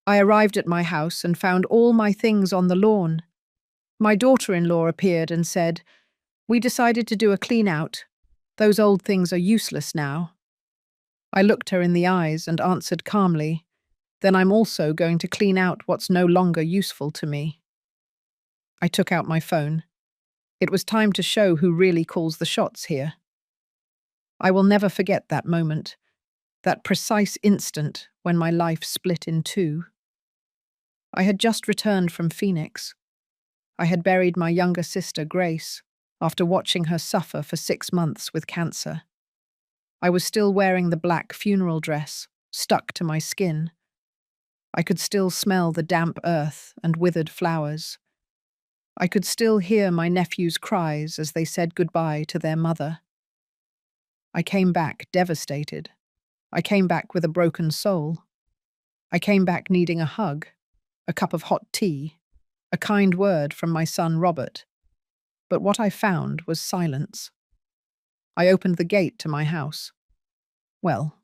I arrived at my house and found all my things on the lawn. My daughter-in-law appeared and said, "We decided to do a clean-out. Those old things are useless now." I looked her in the eyes and answered calmly, "Then I'm also going to clean out what's no longer useful to me." I took out my phone. It was time to show who really calls the shots here. I will never forget that moment, that precise instant when my life split in two. I had just returned from Phoenix. I had buried my younger sister, Grace, after watching her suffer for 6 months with cancer. I was still wearing the black funeral dress, stuck to my skin. I could still smell the damp earth and withered flowers. I could still hear my nephew's cries as they said goodbye to their mother. I came back devastated. I came back with a broken soul. I came back needing a hug, a cup of hot tea, a kind word from my son Robert. But what I found was silence. I opened the gate to my house. Well,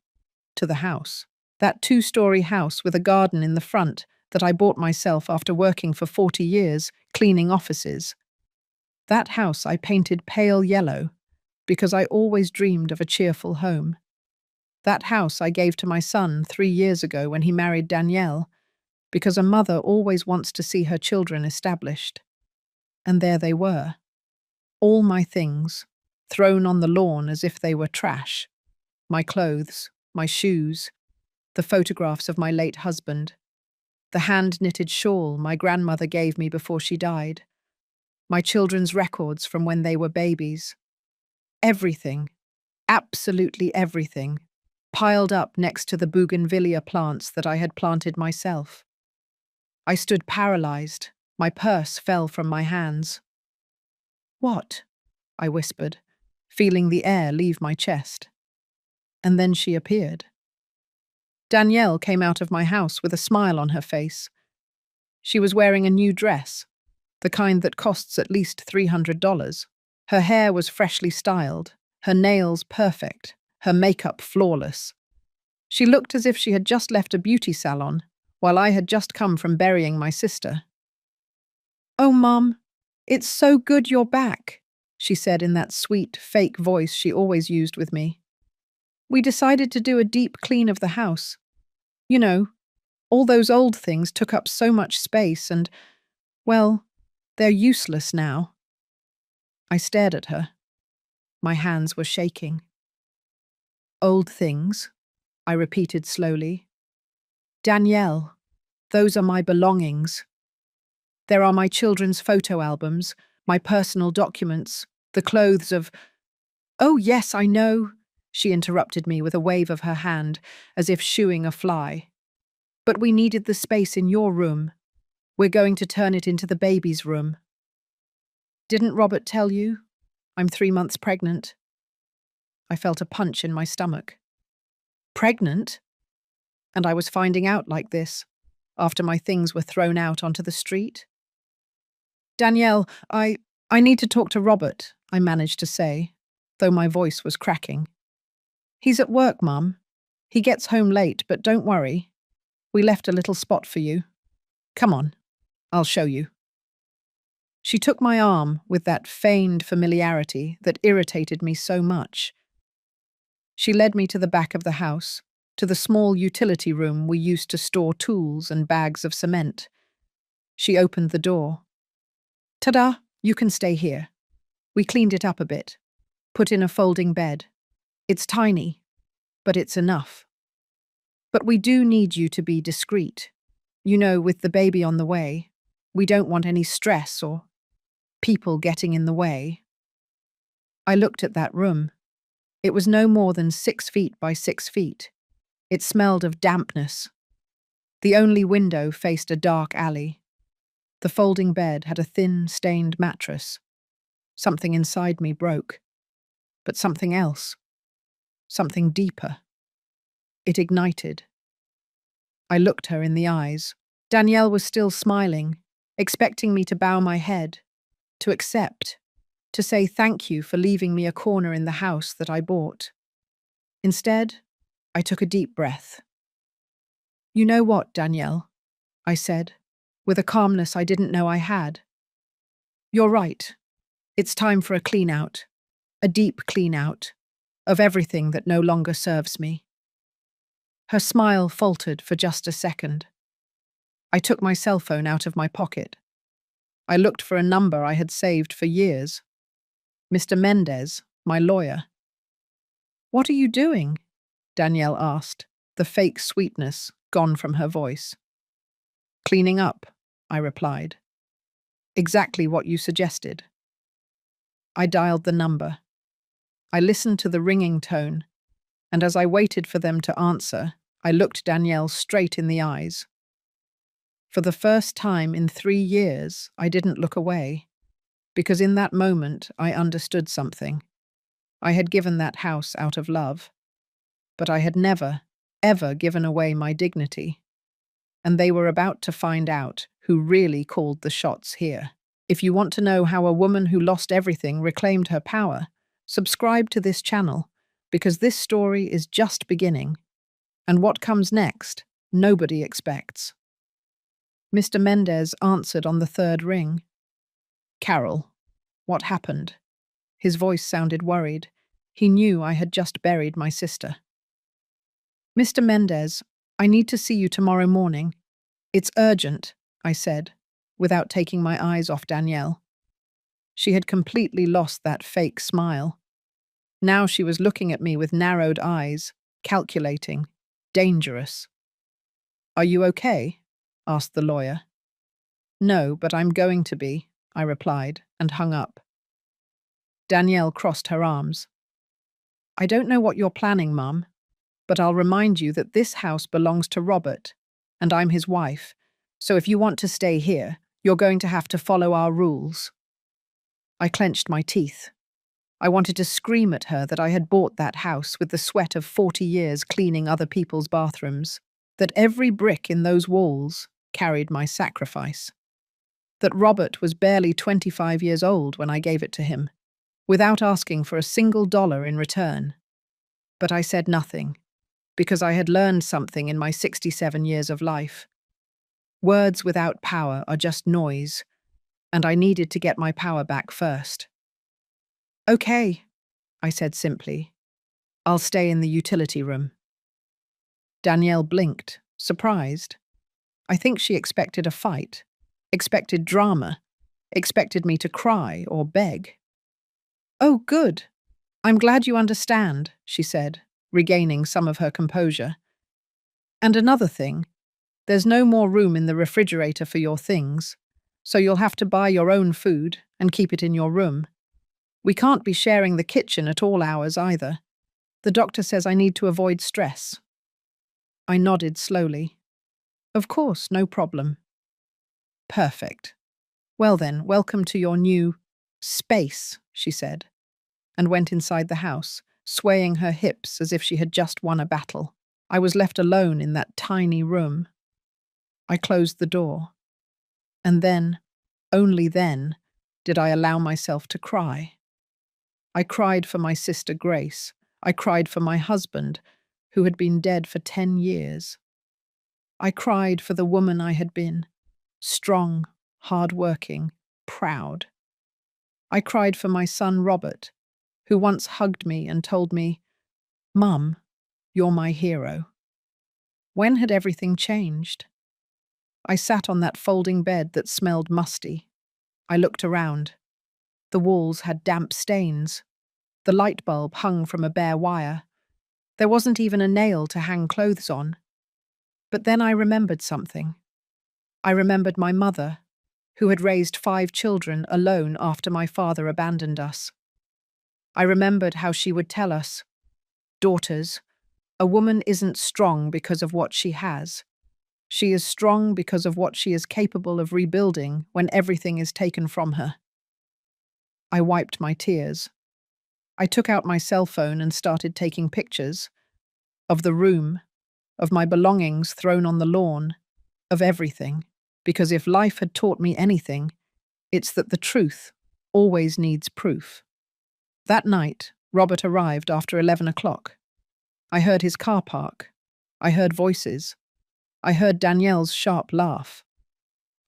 to the house. That 2-story house with a garden in the front that I bought myself after working for 40 years, cleaning offices. That house I painted pale yellow because I always dreamed of a cheerful home. That house I gave to my son 3 years ago when he married Danielle, because a mother always wants to see her children established. And there they were. All my things, thrown on the lawn as if they were trash. My clothes, my shoes, the photographs of my late husband, the hand-knitted shawl my grandmother gave me before she died, my children's records from when they were babies. Everything, absolutely everything, piled up next to the bougainvillea plants that I had planted myself. I stood paralyzed. My purse fell from my hands. "What?" I whispered, feeling the air leave my chest. And then she appeared. Danielle came out of my house with a smile on her face. She was wearing a new dress, the kind that costs at least $300. Her hair was freshly styled, her nails perfect, her makeup flawless. She looked as if she had just left a beauty salon, while I had just come from burying my sister. "Oh, Mom, it's so good you're back," she said in that sweet, fake voice she always used with me. "We decided to do a deep clean of the house. You know, all those old things took up so much space and, well, they're useless now." I stared at her. My hands were shaking. "Old things," I repeated slowly. "Danielle, those are my belongings. There are my children's photo albums, my personal documents, the clothes of—" "Oh, yes, I know," she interrupted me with a wave of her hand, as if shooing a fly. "But we needed the space in your room. We're going to turn it into the baby's room." "Didn't Robert tell you? I'm 3 months pregnant." I felt a punch in my stomach. Pregnant? And I was finding out like this, after my things were thrown out onto the street? "Danielle, I need to talk to Robert," I managed to say, though my voice was cracking. "He's at work, Mum. He gets home late, but don't worry. We left a little spot for you. Come on, I'll show you." She took my arm with that feigned familiarity that irritated me so much. She led me to the back of the house, to the small utility room we used to store tools and bags of cement. She opened the door. "Ta-da, you can stay here. We cleaned it up a bit, put in a folding bed. It's tiny, but it's enough. But we do need you to be discreet. You know, with the baby on the way, we don't want any stress or people getting in the way." I looked at that room. It was no more than 6 feet by 6 feet. It smelled of dampness. The only window faced a dark alley. The folding bed had a thin, stained mattress. Something inside me broke. But something else. Something deeper. It ignited. I looked her in the eyes. Danielle was still smiling, expecting me to bow my head, to accept, to say thank you for leaving me a corner in the house that I bought. Instead, I took a deep breath. "You know what, Danielle? I said, with a calmness I didn't know I had. You're right. It's time for a clean-out, a deep clean-out, of everything that no longer serves me. Her smile faltered for just a second. I took my cell phone out of my pocket. I looked for a number I had saved for years. Mr. Mendez, my lawyer. What are you doing? Danielle asked, the fake sweetness gone from her voice. Cleaning up, I replied. Exactly what you suggested. I dialed the number. I listened to the ringing tone, and as I waited for them to answer, I looked Danielle straight in the eyes. For the first time in 3 years, I didn't look away, because in that moment I understood something. I had given that house out of love, but I had never, ever given away my dignity. And they were about to find out who really called the shots here. If you want to know how a woman who lost everything reclaimed her power, subscribe to this channel, because this story is just beginning. And what comes next, nobody expects. Mr. Mendez answered on the third ring. Carol, what happened? His voice sounded worried. He knew I had just buried my sister. Mr. Mendez, I need to see you tomorrow morning. It's urgent, I said, without taking my eyes off Danielle. She had completely lost that fake smile. Now she was looking at me with narrowed eyes, calculating, dangerous. Are you okay? Asked the lawyer. No, but I'm going to be, I replied, and hung up. Danielle crossed her arms. I don't know what you're planning, Mum, but I'll remind you that this house belongs to Robert, and I'm his wife, so if you want to stay here, you're going to have to follow our rules. I clenched my teeth. I wanted to scream at her that I had bought that house with the sweat of 40 years cleaning other people's bathrooms, that every brick in those walls carried my sacrifice, that Robert was barely 25 years old when I gave it to him, without asking for a single dollar in return. But I said nothing, because I had learned something in my 67 years of life. Words without power are just noise, and I needed to get my power back first. Okay, I said simply. I'll stay in the utility room. Danielle blinked, surprised. I think she expected a fight, expected drama, expected me to cry or beg. Oh, good. I'm glad you understand, she said, regaining some of her composure. And another thing, there's no more room in the refrigerator for your things, so you'll have to buy your own food and keep it in your room. We can't be sharing the kitchen at all hours either. The doctor says I need to avoid stress. I nodded slowly. Of course, no problem. Perfect. Well then, welcome to your new space, she said, and went inside the house, swaying her hips as if she had just won a battle. I was left alone in that tiny room. I closed the door. And then, only then, did I allow myself to cry. I cried for my sister Grace. I cried for my husband, who had been dead for 10 years. I cried for the woman I had been, strong, hard-working, proud. I cried for my son Robert, who once hugged me and told me, Mum, you're my hero. When had everything changed? I sat on that folding bed that smelled musty. I looked around. The walls had damp stains. The light bulb hung from a bare wire. There wasn't even a nail to hang clothes on. But then I remembered something. I remembered my mother, who had raised 5 children alone after my father abandoned us. I remembered how she would tell us, daughters, a woman isn't strong because of what she has. She is strong because of what she is capable of rebuilding when everything is taken from her. I wiped my tears. I took out my cell phone and started taking pictures of the room, of my belongings thrown on the lawn, of everything, because if life had taught me anything, it's that the truth always needs proof. That night, Robert arrived after 11 o'clock. I heard his car park. I heard voices. I heard Danielle's sharp laugh.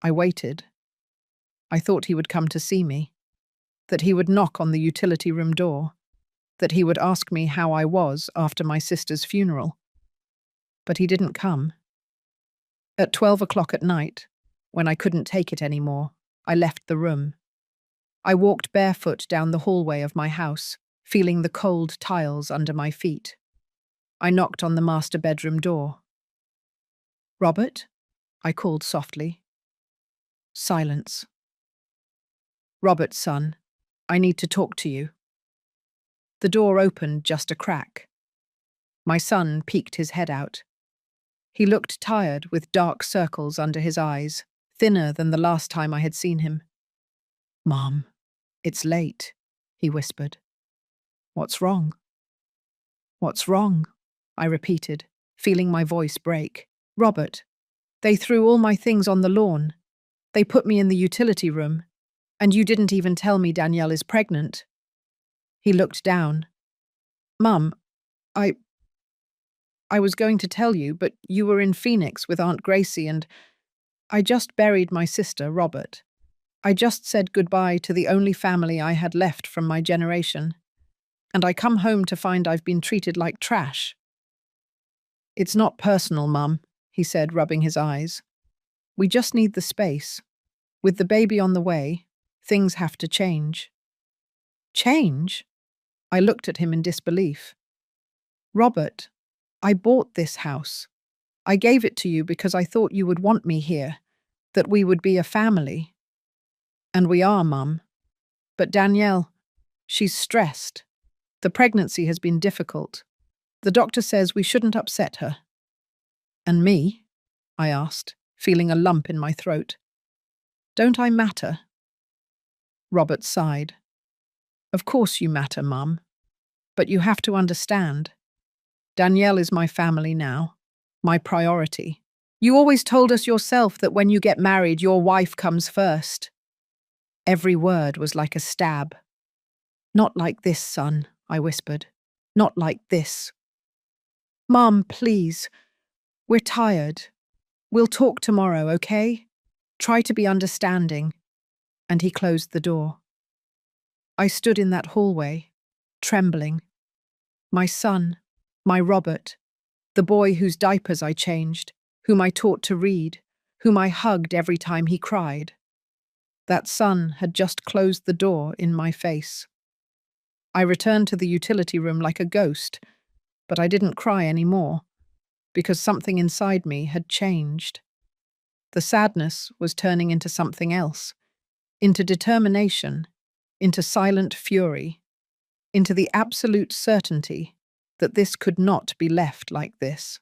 I waited. I thought he would come to see me, that he would knock on the utility room door, that he would ask me how I was after my sister's funeral. But he didn't come. At 12 o'clock at night, when I couldn't take it anymore, I left the room. I walked barefoot down the hallway of my house, feeling the cold tiles under my feet. I knocked on the master bedroom door. "Robert?" I called softly. Silence. "Robert, son, I need to talk to you." The door opened just a crack. My son peeked his head out. He looked tired, with dark circles under his eyes, thinner than the last time I had seen him. "Mom, it's late," he whispered. "What's wrong?" "What's wrong?" I repeated, feeling my voice break. "Robert, they threw all my things on the lawn. They put me in the utility room, and you didn't even tell me Danielle is pregnant." He looked down. "Mum, I was going to tell you, but you were in Phoenix with Aunt Gracie and I just buried my sister, Robert. I just said goodbye to the only family I had left from my generation. And I come home to find I've been treated like trash." "It's not personal, Mum," he said, rubbing his eyes. "We just need the space. With the baby on the way, things have to change." "Change?" I looked at him in disbelief. "Robert, I bought this house. I gave it to you because I thought you would want me here, that we would be a family. And we are, Mum. But Danielle, she's stressed. The pregnancy has been difficult. The doctor says we shouldn't upset her." "And me?" I asked, feeling a lump in my throat. "Don't I matter?" Robert sighed. "Of course you matter, Mum. But you have to understand. Danielle is my family now, my priority. You always told us yourself that when you get married, your wife comes first." Every word was like a stab. "Not like this, son," I whispered. "Not like this." "Mum, please. We're tired. We'll talk tomorrow, okay? Try to be understanding." And he closed the door. I stood in that hallway, trembling. My son, my Robert, the boy whose diapers I changed, whom I taught to read, whom I hugged every time he cried. That son had just closed the door in my face. I returned to the utility room like a ghost, but I didn't cry anymore, because something inside me had changed. The sadness was turning into something else, into determination, into silent fury, into the absolute certainty that this could not be left like this.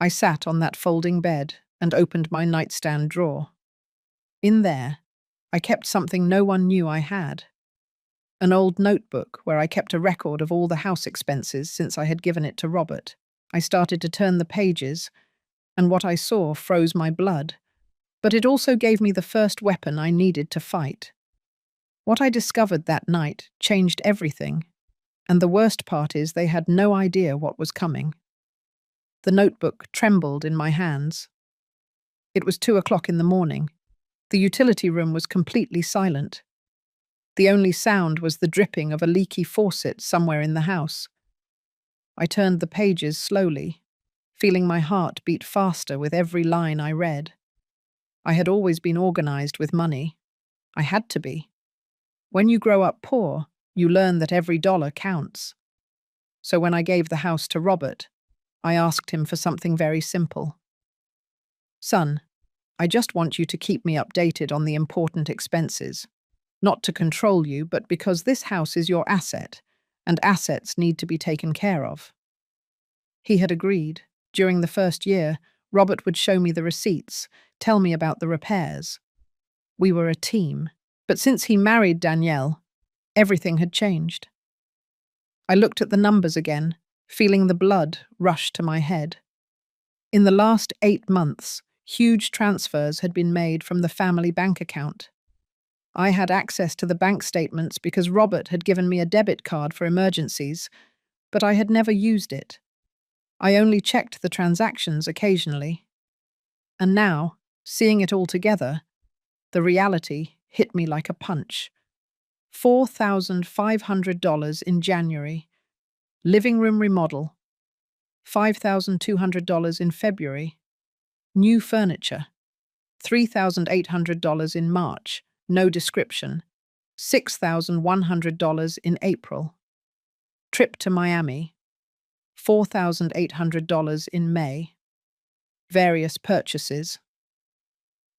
I sat on that folding bed and opened my nightstand drawer. In there, I kept something no one knew I had. An old notebook where I kept a record of all the house expenses since I had given it to Robert. I started to turn the pages, and what I saw froze my blood, but it also gave me the first weapon I needed to fight. What I discovered that night changed everything, and the worst part is they had no idea what was coming. The notebook trembled in my hands. It was 2 o'clock in the morning. The utility room was completely silent. The only sound was the dripping of a leaky faucet somewhere in the house. I turned the pages slowly, feeling my heart beat faster with every line I read. I had always been organized with money. I had to be. When you grow up poor, you learn that every dollar counts. So when I gave the house to Robert, I asked him for something very simple. "Son, I just want you to keep me updated on the important expenses. Not to control you, but because this house is your asset, and assets need to be taken care of." He had agreed. During the first year, Robert would show me the receipts, tell me about the repairs. We were a team. But since he married Danielle, everything had changed. I looked at the numbers again, feeling the blood rush to my head. In the last 8 months, huge transfers had been made from the family bank account. I had access to the bank statements because Robert had given me a debit card for emergencies, but I had never used it. I only checked the transactions occasionally. And now, seeing it all together, the reality hit me like a punch. $4,500 in January. Living room remodel. $5,200 in February. New furniture. $3,800 in March. No description. $6,100 in April. Trip to Miami. $4,800 in May. Various purchases.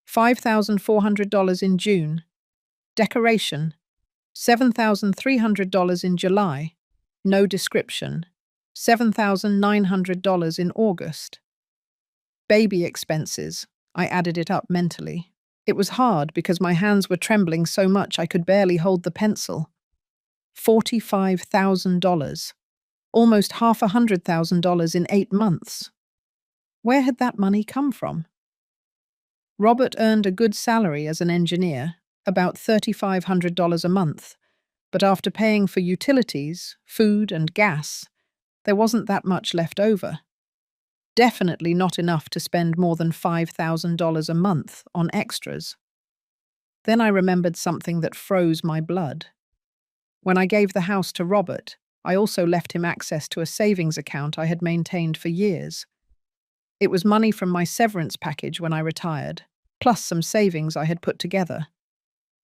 $5,400 in June. Decoration. $7,300 in July. No description. $7,900 in August. Baby expenses. I added it up mentally. It was hard because my hands were trembling so much I could barely hold the pencil. $45,000. Almost $500,000 in 8 months. Where had that money come from? Robert earned a good salary as an engineer, about $3,500 a month, but after paying for utilities, food and gas, there wasn't that much left over. Definitely not enough to spend more than $5,000 a month on extras. Then I remembered something that froze my blood. When I gave the house to Robert, I also left him access to a savings account I had maintained for years. It was money from my severance package when I retired, plus some savings I had put together.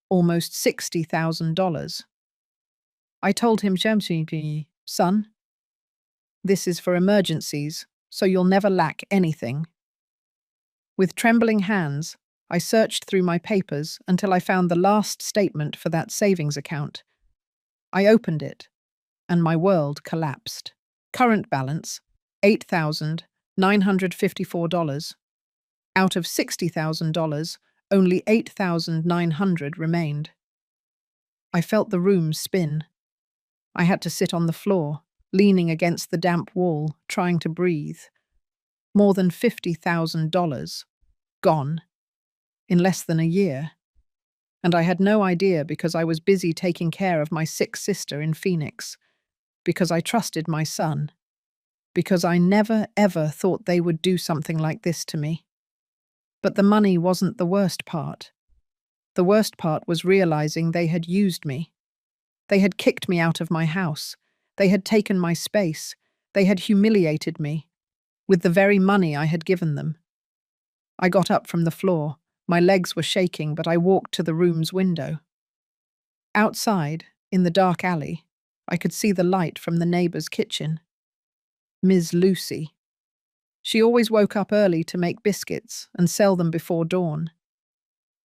Almost $60,000. I told him, son, this is for emergencies, so you'll never lack anything. With trembling hands, I searched through my papers until I found the last statement for that savings account. I opened it, and my world collapsed. Current balance, $8,954. Out of $60,000, only $8,900 remained. I felt the room spin. I had to sit on the floor, leaning against the damp wall, trying to breathe. More than $50,000. Gone. In less than a year. And I had no idea because I was busy taking care of my sick sister in Phoenix. Because I trusted my son. Because I never, ever thought they would do something like this to me. But the money wasn't the worst part. The worst part was realizing they had used me. They had kicked me out of my house. They had taken my space. They had humiliated me. With the very money I had given them. I got up from the floor. My legs were shaking, but I walked to the room's window. Outside, in the dark alley, I could see the light from the neighbour's kitchen. Ms. Lucy. She always woke up early to make biscuits and sell them before dawn.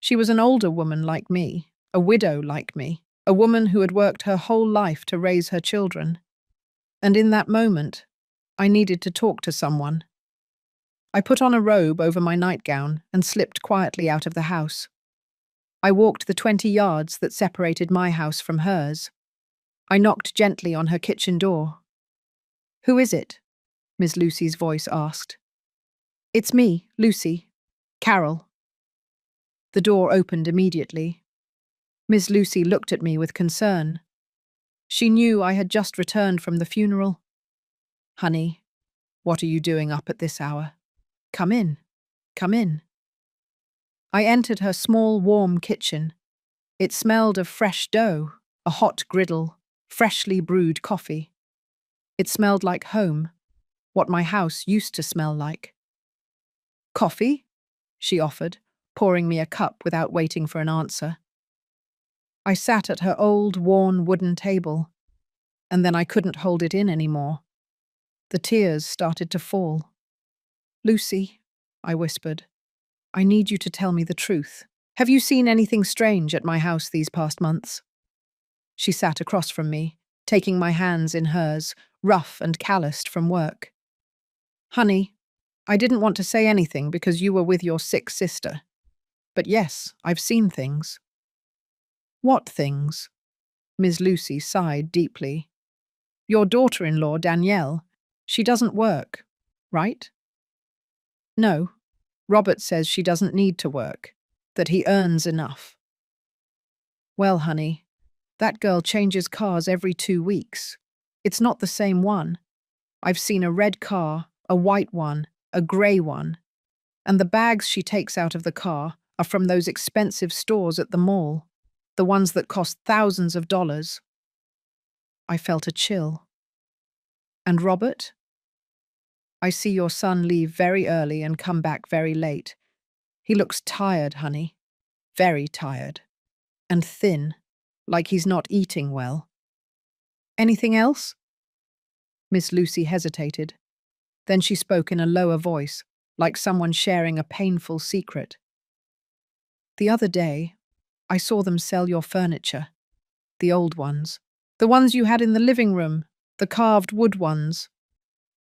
She was an older woman like me, a widow like me, a woman who had worked her whole life to raise her children. And in that moment, I needed to talk to someone. I put on a robe over my nightgown and slipped quietly out of the house. I walked the 20 yards that separated my house from hers. I knocked gently on her kitchen door. "Who is it?" Miss Lucy's voice asked. "It's me, Lucy. Carol." The door opened immediately. Miss Lucy looked at me with concern. She knew I had just returned from the funeral. "Honey, what are you doing up at this hour? Come in, come in." I entered her small, warm kitchen. It smelled of fresh dough, a hot griddle, freshly brewed coffee. It smelled like home, what my house used to smell like. "Coffee?" she offered, pouring me a cup without waiting for an answer. I sat at her old, worn wooden table, and then I couldn't hold it in anymore. The tears started to fall. "Lucy," I whispered, "I need you to tell me the truth. Have you seen anything strange at my house these past months?" She sat across from me, taking my hands in hers, rough and calloused from work. "Honey, I didn't want to say anything because you were with your sick sister. But yes, I've seen things." "What things?" Miss Lucy sighed deeply. "Your daughter-in-law, Danielle, she doesn't work, right?" "No. Robert says she doesn't need to work, that he earns enough." "Well, honey, that girl changes cars every 2 weeks. It's not the same one. I've seen a red car, a white one, a grey one. And the bags she takes out of the car are from those expensive stores at the mall, the ones that cost thousands of dollars. I felt a chill. And Robert? I see your son leave very early and come back very late. He looks tired, honey. Very tired. And thin, like he's not eating well. Anything else? Miss Lucy hesitated. Then she spoke in a lower voice, like someone sharing a painful secret. The other day, I saw them sell your furniture. The old ones. The ones you had in the living room. The carved wood ones.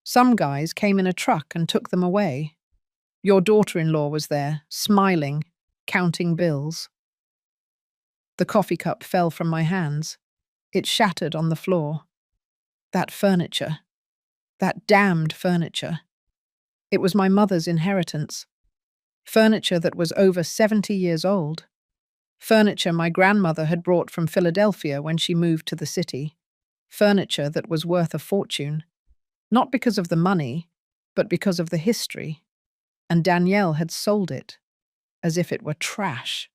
Some guys came in a truck and took them away. Your daughter-in-law was there, smiling, counting bills. The coffee cup fell from my hands. It shattered on the floor. That furniture. That damned furniture. It was my mother's inheritance. Furniture that was over 70 years old. Furniture my grandmother had brought from Philadelphia when she moved to the city. Furniture that was worth a fortune. Not because of the money, but because of the history. And Danielle had sold it, as if it were trash.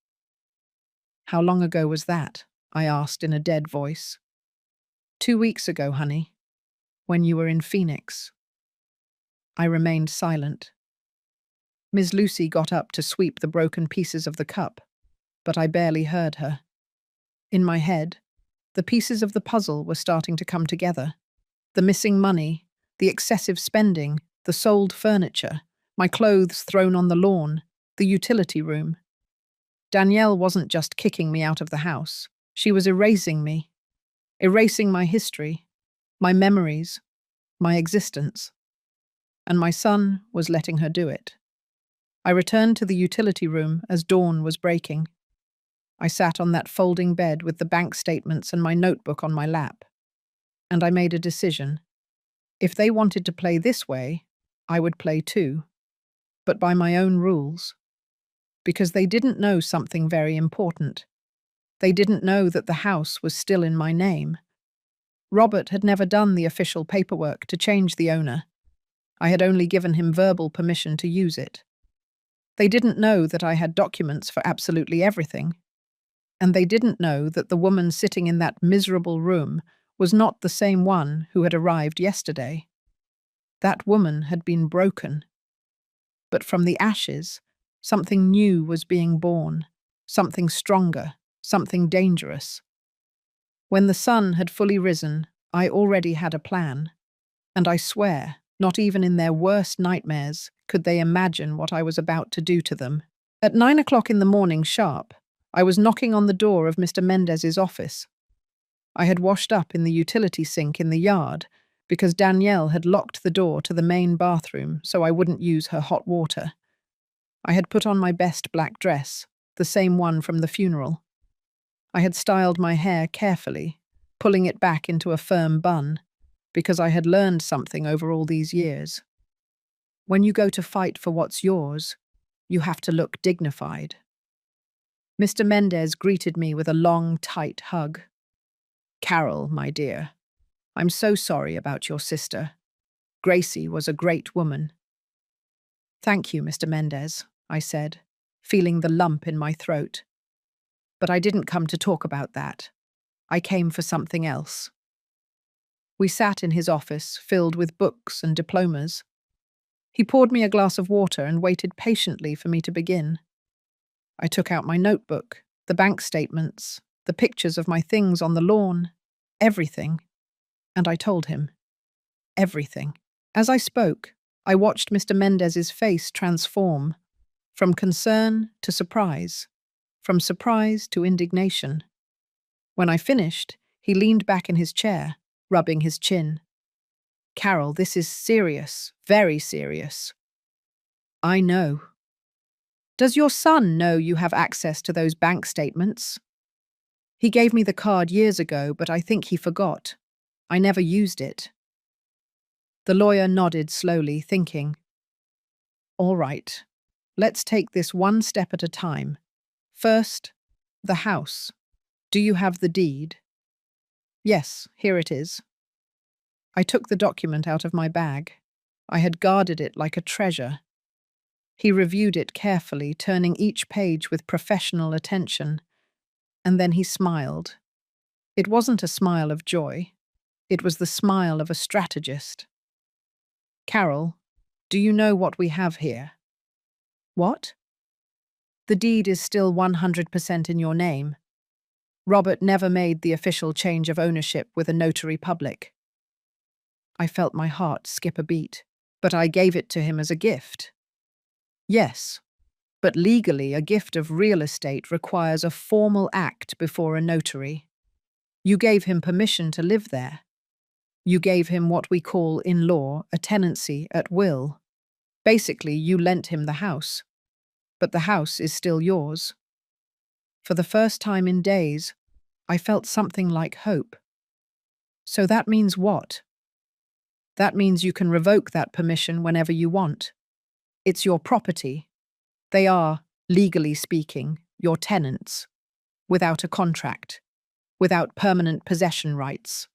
How long ago was that? I asked in a dead voice. 2 weeks ago, honey, when you were in Phoenix. I remained silent. Miss Lucy got up to sweep the broken pieces of the cup, but I barely heard her. In my head, the pieces of the puzzle were starting to come together. The missing money, the excessive spending, the sold furniture, my clothes thrown on the lawn, the utility room. Danielle wasn't just kicking me out of the house. She was erasing me. Erasing my history, my memories, my existence. And my son was letting her do it. I returned to the utility room as dawn was breaking. I sat on that folding bed with the bank statements and my notebook on my lap. And I made a decision. If they wanted to play this way, I would play too. But by my own rules. Because they didn't know something very important. They didn't know that the house was still in my name. Robert had never done the official paperwork to change the owner. I had only given him verbal permission to use it. They didn't know that I had documents for absolutely everything. And they didn't know that the woman sitting in that miserable room was not the same one who had arrived yesterday. That woman had been broken. But from the ashes, something new was being born, something stronger, something dangerous. When the sun had fully risen, I already had a plan. And I swear, not even in their worst nightmares could they imagine what I was about to do to them. At 9 o'clock in the morning sharp, I was knocking on the door of Mr. Mendez's office. I had washed up in the utility sink in the yard because Danielle had locked the door to the main bathroom so I wouldn't use her hot water. I had put on my best black dress, the same one from the funeral. I had styled my hair carefully, pulling it back into a firm bun, because I had learned something over all these years. When you go to fight for what's yours, you have to look dignified. Mr. Mendez greeted me with a long, tight hug. Carol, my dear, I'm so sorry about your sister. Gracie was a great woman. Thank you, Mr. Mendez, I said, feeling the lump in my throat. But I didn't come to talk about that. I came for something else. We sat in his office, filled with books and diplomas. He poured me a glass of water and waited patiently for me to begin. I took out my notebook, the bank statements, the pictures of my things on the lawn, everything. And I told him. Everything. As I spoke, I watched Mr. Mendez's face transform, from concern to surprise, from surprise to indignation. When I finished, he leaned back in his chair, rubbing his chin. Carol, this is serious, very serious. I know. Does your son know you have access to those bank statements? He gave me the card years ago, but I think he forgot. I never used it. The lawyer nodded slowly, thinking. All right, let's take this one step at a time. First, the house. Do you have the deed? Yes, here it is. I took the document out of my bag. I had guarded it like a treasure. He reviewed it carefully, turning each page with professional attention, and then he smiled. It wasn't a smile of joy. It was the smile of a strategist. "Carol, do you know what we have here?" "What?" "The deed is still 100% in your name. Robert never made the official change of ownership with a notary public." I felt my heart skip a beat. "But I gave it to him as a gift." "Yes, but legally a gift of real estate requires a formal act before a notary. You gave him permission to live there. You gave him what we call in law a tenancy at will. Basically, you lent him the house. But the house is still yours." For the first time in days, I felt something like hope. "So that means what?" "That means you can revoke that permission whenever you want. It's your property. They are, legally speaking, your tenants, without a contract, without permanent possession rights."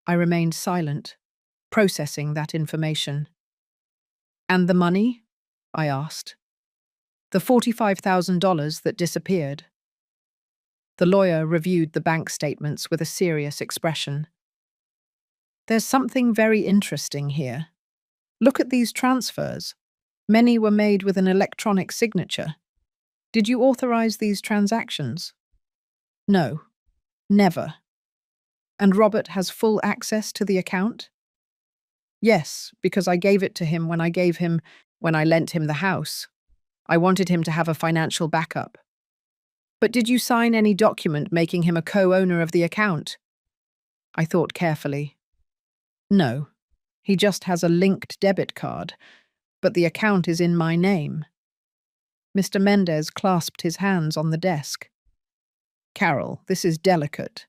I remained silent, processing that information. "And the money?" I asked. "The $45,000 that disappeared." The lawyer reviewed the bank statements with a serious expression. "There's something very interesting here. Look at these transfers. Many were made with an electronic signature. Did you authorize these transactions?" "No, never." "And Robert has full access to the account?" "Yes, because I gave it to him when I lent him the house. I wanted him to have a financial backup." "But did you sign any document making him a co-owner of the account?" I thought carefully. "No, he just has a linked debit card, but the account is in my name." Mr. Mendez clasped his hands on the desk. "Carol, this is delicate.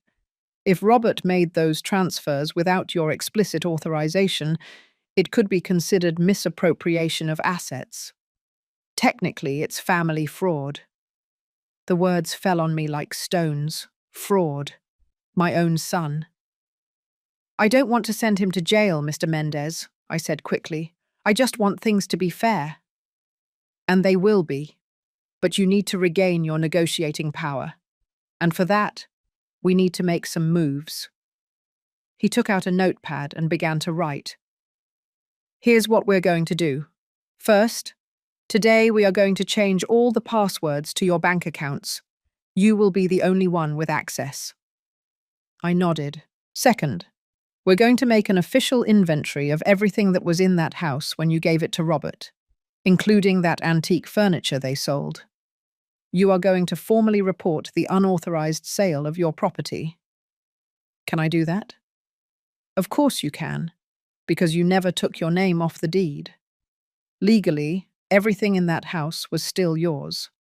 If Robert made those transfers without your explicit authorization, it could be considered misappropriation of assets. Technically, it's family fraud." The words fell on me like stones. Fraud. My own son. "I don't want to send him to jail, Mr. Mendez," I said quickly. "I just want things to be fair." "And they will be. But you need to regain your negotiating power. And for that, we need to make some moves." He took out a notepad and began to write. "Here's what we're going to do. First, today we are going to change all the passwords to your bank accounts. You will be the only one with access." I nodded. "Second, we're going to make an official inventory of everything that was in that house when you gave it to Robert, including that antique furniture they sold. You are going to formally report the unauthorized sale of your property." "Can I do that?" "Of course you can, because you never took your name off the deed. Legally, everything in that house was still yours."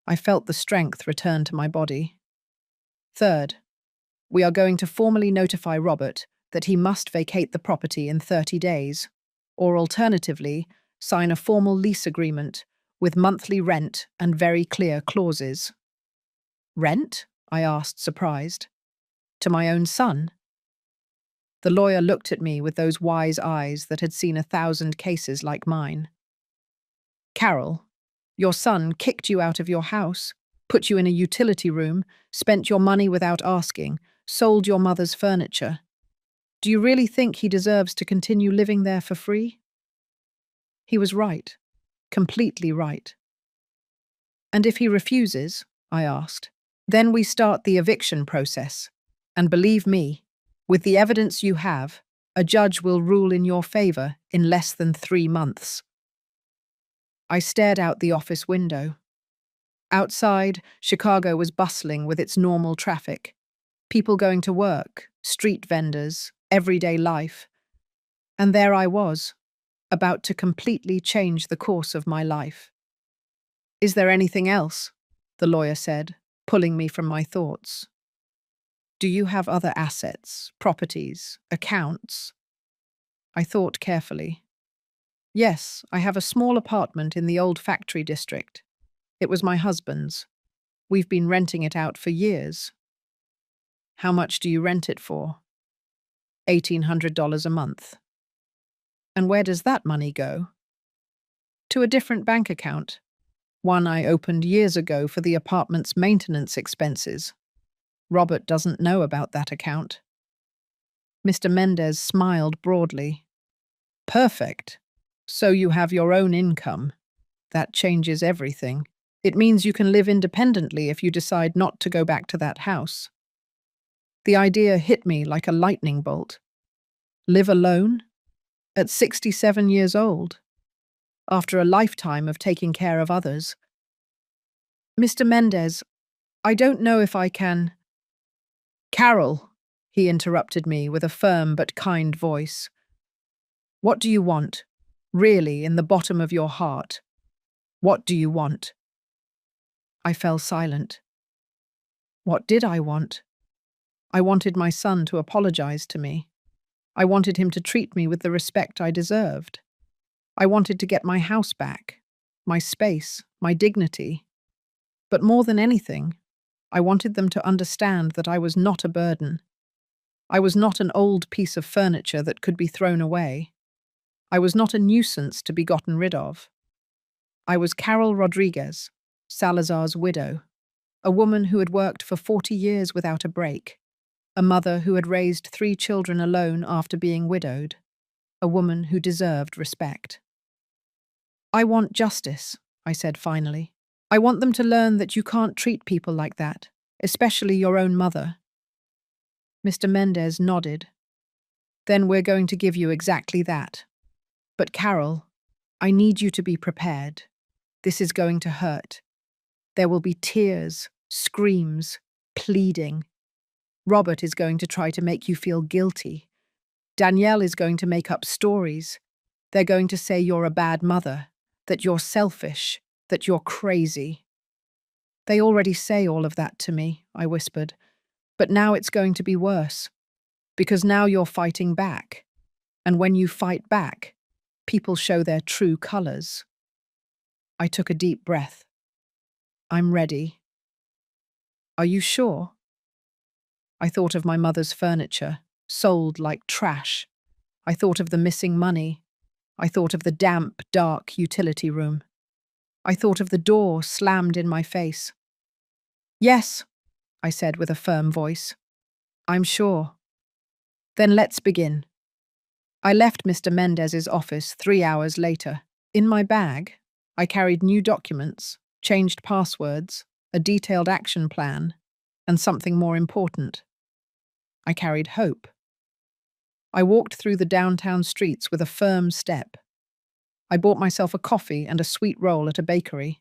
I felt the strength return to my body. "Third, we are going to formally notify Robert that he must vacate the property in 30 days, or alternatively, sign a formal lease agreement with monthly rent and very clear clauses." "Rent?" I asked, surprised. "To my own son?" The lawyer looked at me with those wise eyes that had seen 1,000 cases like mine. "Carol, your son kicked you out of your house, put you in a utility room, spent your money without asking, sold your mother's furniture. Do you really think he deserves to continue living there for free?" He was right. Completely right. "And if he refuses?" I asked. "Then we start the eviction process. And believe me, with the evidence you have, a judge will rule in your favor in less than 3 months." I stared out the office window. Outside, Chicago was bustling with its normal traffic. People going to work, street vendors, everyday life. And there I was, about to completely change the course of my life. "Is there anything else?" the lawyer said, pulling me from my thoughts. "Do you have other assets, properties, accounts?" I thought carefully. "Yes, I have a small apartment in the old factory district. It was my husband's. We've been renting it out for years." "How much do you rent it for?" $1,800 a month." "And where does that money go?" To a different bank account, one I opened years ago for the apartment's maintenance expenses. Robert doesn't know about that account. Mr. Mendez smiled broadly. Perfect. So you have your own income. That changes everything. It means you can live independently if you decide not to go back to that house. The idea hit me like a lightning bolt. Live alone? At 67 years old? After a lifetime of taking care of others? Mr. Mendez, I don't know if I can. Carol, he interrupted me with a firm but kind voice. What do you want? Really, in the bottom of your heart? What do you want? I fell silent. What did I want? I wanted my son to apologize to me. I wanted him to treat me with the respect I deserved. I wanted to get my house back, my space, my dignity. But more than anything, I wanted them to understand that I was not a burden. I was not an old piece of furniture that could be thrown away. I was not a nuisance to be gotten rid of. I was Carol Rodriguez, Salazar's widow, a woman who had worked for 40 years without a break, a mother who had raised 3 children alone after being widowed, a woman who deserved respect. I want justice, I said finally. I want them to learn that you can't treat people like that, especially your own mother. Mr. Mendez nodded. Then we're going to give you exactly that. But Carol, I need you to be prepared. This is going to hurt. There will be tears, screams, pleading. Robert is going to try to make you feel guilty. Danielle is going to make up stories. They're going to say you're a bad mother, that you're selfish, that you're crazy. They already say all of that to me, I whispered. But now it's going to be worse. Because now you're fighting back. And when you fight back, people show their true colors. I took a deep breath. I'm ready. Are you sure? I thought of my mother's furniture, sold like trash. I thought of the missing money. I thought of the damp, dark utility room. I thought of the door slammed in my face. Yes, I said with a firm voice. I'm sure. Then let's begin. I left Mr. Mendez's office 3 hours later. In my bag, I carried new documents, changed passwords, a detailed action plan, and something more important. I carried hope. I walked through the downtown streets with a firm step. I bought myself a coffee and a sweet roll at a bakery.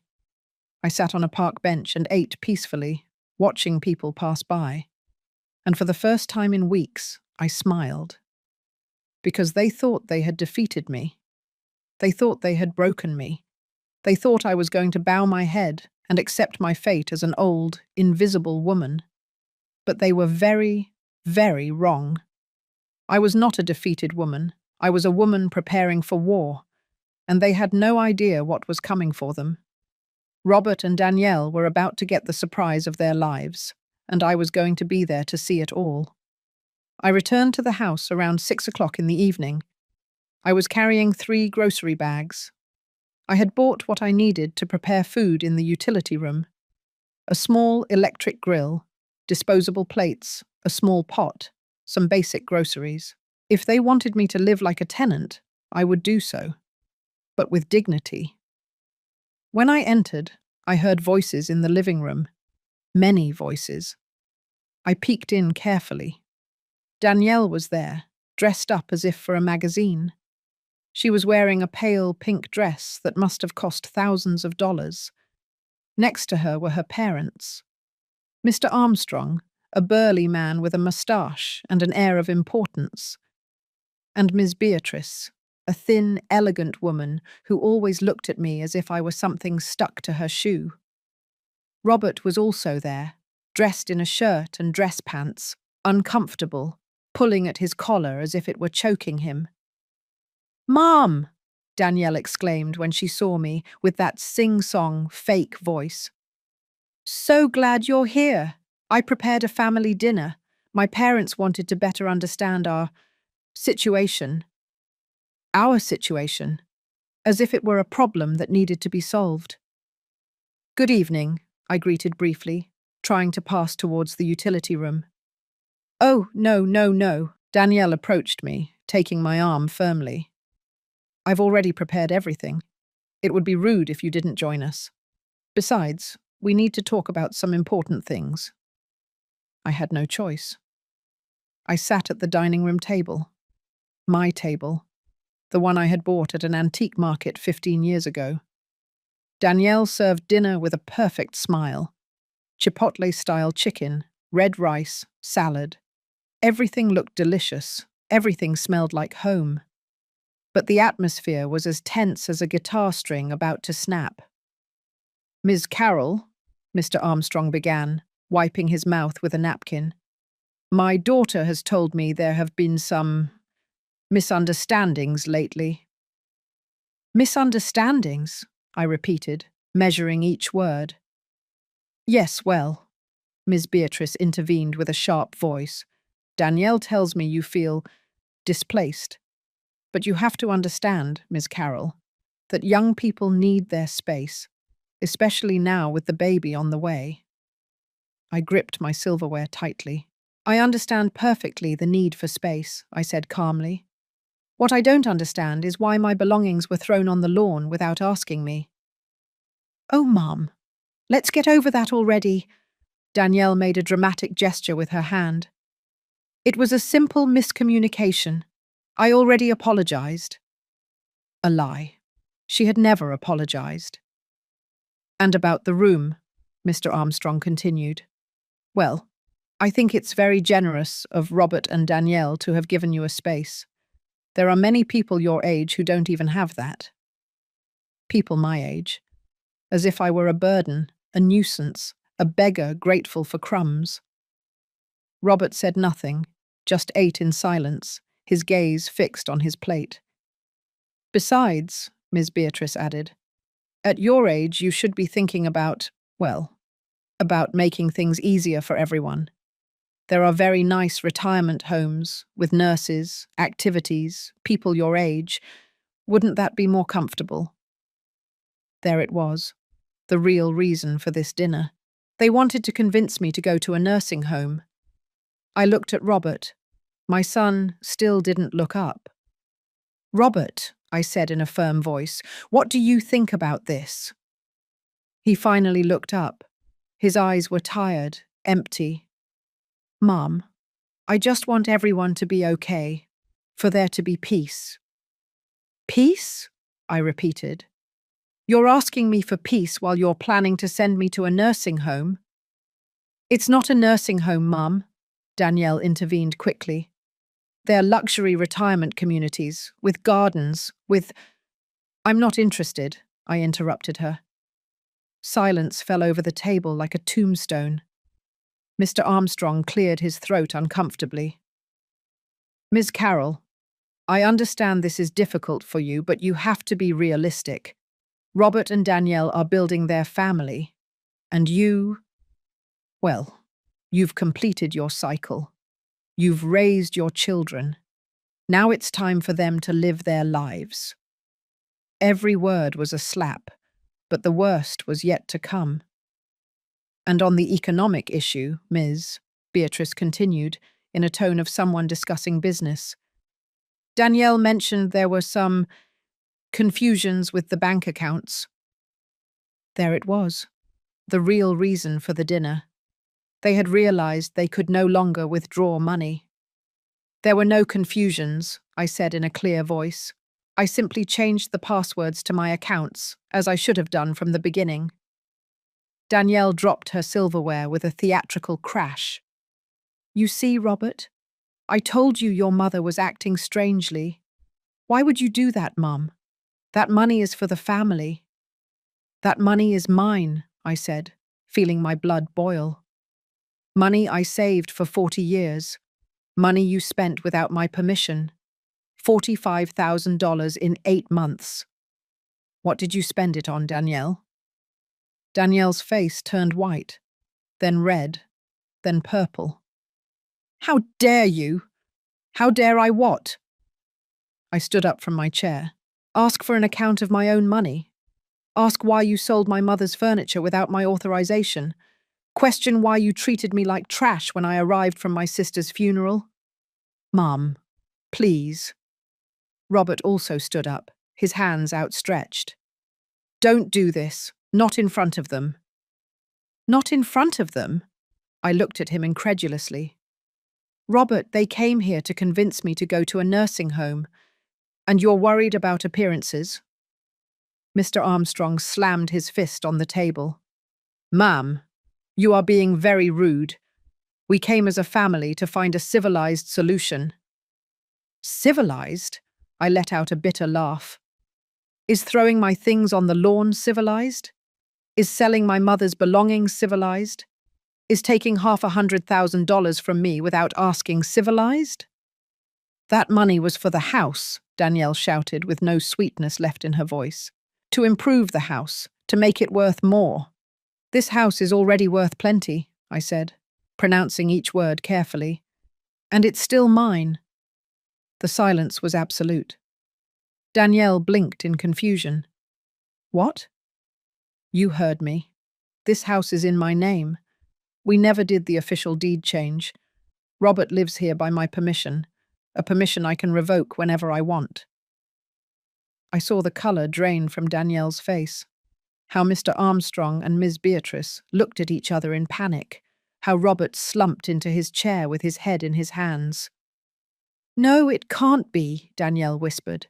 I sat on a park bench and ate peacefully, watching people pass by. And for the first time in weeks, I smiled. Because they thought they had defeated me. They thought they had broken me. They thought I was going to bow my head and accept my fate as an old, invisible woman. But they were very, very wrong. I was not a defeated woman. I was a woman preparing for war, and they had no idea what was coming for them. Robert and Danielle were about to get the surprise of their lives, and I was going to be there to see it all. I returned to the house around 6 o'clock in the evening. I was carrying 3 grocery bags. I had bought what I needed to prepare food in the utility room. A small electric grill, disposable plates, a small pot, some basic groceries. If they wanted me to live like a tenant, I would do so, but with dignity. When I entered, I heard voices in the living room. Many voices. I peeked in carefully. Danielle was there, dressed up as if for a magazine. She was wearing a pale pink dress that must have cost thousands of dollars. Next to her were her parents. Mr. Armstrong, a burly man with a moustache and an air of importance, and Miss Beatrice, a thin, elegant woman who always looked at me as if I were something stuck to her shoe. Robert was also there, dressed in a shirt and dress pants, uncomfortable, pulling at his collar as if it were choking him. "Mom!" Danielle exclaimed when she saw me with that sing-song, fake voice. "So glad you're here. I prepared a family dinner. My parents wanted to better understand our situation. Our situation. as if it were a problem that needed to be solved. "Good evening," I greeted briefly, trying to pass towards the utility room. "Oh, no, no, no." Danielle approached me, taking my arm firmly. "I've already prepared everything. It would be rude if you didn't join us. Besides, we need to talk about some important things." I had no choice. I sat at the dining room table. My table. The one I had bought at an antique market 15 years ago. Danielle served dinner with a perfect smile. Chipotle-style chicken, red rice, salad. Everything looked delicious. Everything smelled like home. But the atmosphere was as tense as a guitar string about to snap. "Ms. Carroll," Mr. Armstrong began, wiping his mouth with a napkin, "my daughter has told me there have been some misunderstandings lately." "Misunderstandings?" I repeated, measuring each word. "Yes, well," Ms. Beatrice intervened with a sharp voice. "Danielle tells me you feel displaced. But you have to understand, Ms. Carroll, that young people need their space, especially now with the baby on the way." I gripped my silverware tightly. "I understand perfectly the need for space," I said calmly. "What I don't understand is why my belongings were thrown on the lawn without asking me." "Oh, Mom, let's get over that already." Danielle made a dramatic gesture with her hand. "It was a simple miscommunication. I already apologized." A lie. She had never apologized. "And about the room," Mr. Armstrong continued. "Well, I think it's very generous of Robert and Danielle to have given you a space. There are many people your age who don't even have that." People my age. As if I were a burden, a nuisance, a beggar grateful for crumbs. Robert said nothing, just ate in silence, his gaze fixed on his plate. "Besides," Ms. Beatrice added, "at your age you should be thinking about, well, about making things easier for everyone. There are very nice retirement homes with nurses, activities, people your age. Wouldn't that be more comfortable?" There it was, the real reason for this dinner. They wanted to convince me to go to a nursing home. I looked at Robert. My son still didn't look up. "Robert," I said in a firm voice, "what do you think about this?" He finally looked up. His eyes were tired, empty. "Mom, I just want everyone to be okay, for there to be peace." "Peace?" I repeated. "You're asking me for peace while you're planning to send me to a nursing home?" "It's not a nursing home, Mum," Danielle intervened quickly. "They're luxury retirement communities, with gardens, with—" "I'm not interested," I interrupted her. Silence fell over the table like a tombstone. Mr. Armstrong cleared his throat uncomfortably. "Ms. Carroll, I understand this is difficult for you, but you have to be realistic. Robert and Danielle are building their family, and you, well, you've completed your cycle. You've raised your children. Now it's time for them to live their lives." Every word was a slap, but the worst was yet to come. "And on the economic issue, Ms., Beatrice continued, in a tone of someone discussing business. Danielle mentioned there were some confusions with the bank accounts." There it was, the real reason for the dinner. They had realized they could no longer withdraw money. "There were no confusions," I said in a clear voice. "I simply changed the passwords to my accounts, as I should have done from the beginning." Danielle dropped her silverware with a theatrical crash. "You see, Robert? I told you your mother was acting strangely. Why would you do that, Mum? That money is for the family." "That money is mine," I said, feeling my blood boil. "Money I saved for 40 years. Money you spent without my permission. $45,000 in 8 months. What did you spend it on, Danielle?" Danielle's face turned white, then red, then purple. "How dare you? How dare I what?" I stood up from my chair. Ask for an account of my own money. Ask why you sold my mother's furniture without my authorization. Question why you treated me like trash when I arrived from my sister's funeral. Mum, please. Robert also stood up, his hands outstretched. Don't do this. Not in front of them. Not in front of them? I looked at him incredulously. Robert, they came here to convince me to go to a nursing home. And you're worried about appearances? Mr. Armstrong slammed his fist on the table. Ma'am, you are being very rude. We came as a family to find a civilized solution. Civilized? I let out a bitter laugh. Is throwing my things on the lawn civilized? Is selling my mother's belongings civilized? Is taking $500,000 from me without asking civilized? That money was for the house, Danielle shouted with no sweetness left in her voice. To improve the house, to make it worth more. This house is already worth plenty, I said, pronouncing each word carefully. And it's still mine. The silence was absolute. Danielle blinked in confusion. What? You heard me. This house is in my name. We never did the official deed change. Robert lives here by my permission, a permission I can revoke whenever I want. I saw the colour drain from Danielle's face, how Mr. Armstrong and Miss Beatrice looked at each other in panic, how Robert slumped into his chair with his head in his hands. No, it can't be, Danielle whispered.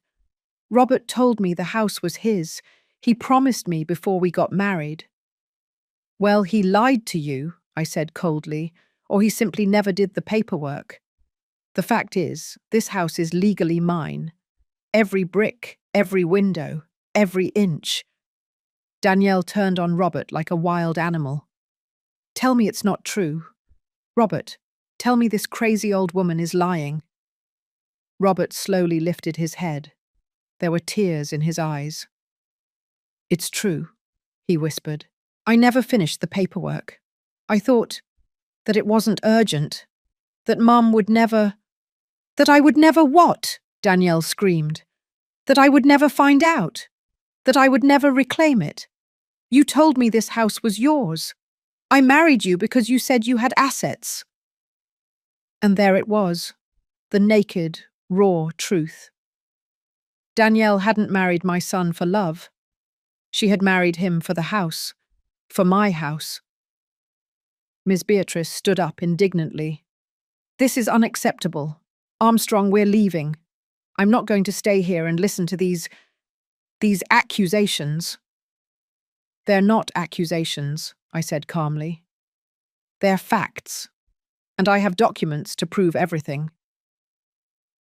Robert told me the house was his. He promised me before we got married. Well, he lied to you, I said coldly, or he simply never did the paperwork. The fact is, this house is legally mine. Every brick, every window, every inch. Danielle turned on Robert like a wild animal. Tell me it's not true. Robert, tell me this crazy old woman is lying. Robert slowly lifted his head. There were tears in his eyes. It's true, he whispered. I never finished the paperwork. I thought that it wasn't urgent, that Mum would never… That I would never what? Danielle screamed. That I would never find out. That I would never reclaim it. You told me this house was yours. I married you because you said you had assets. And there it was, the naked, raw truth. Danielle hadn't married my son for love. She had married him for the house, for my house. Miss Beatrice stood up indignantly. This is unacceptable. Armstrong, we're leaving. I'm not going to stay here and listen to these accusations. They're not accusations, I said calmly. They're facts, and I have documents to prove everything.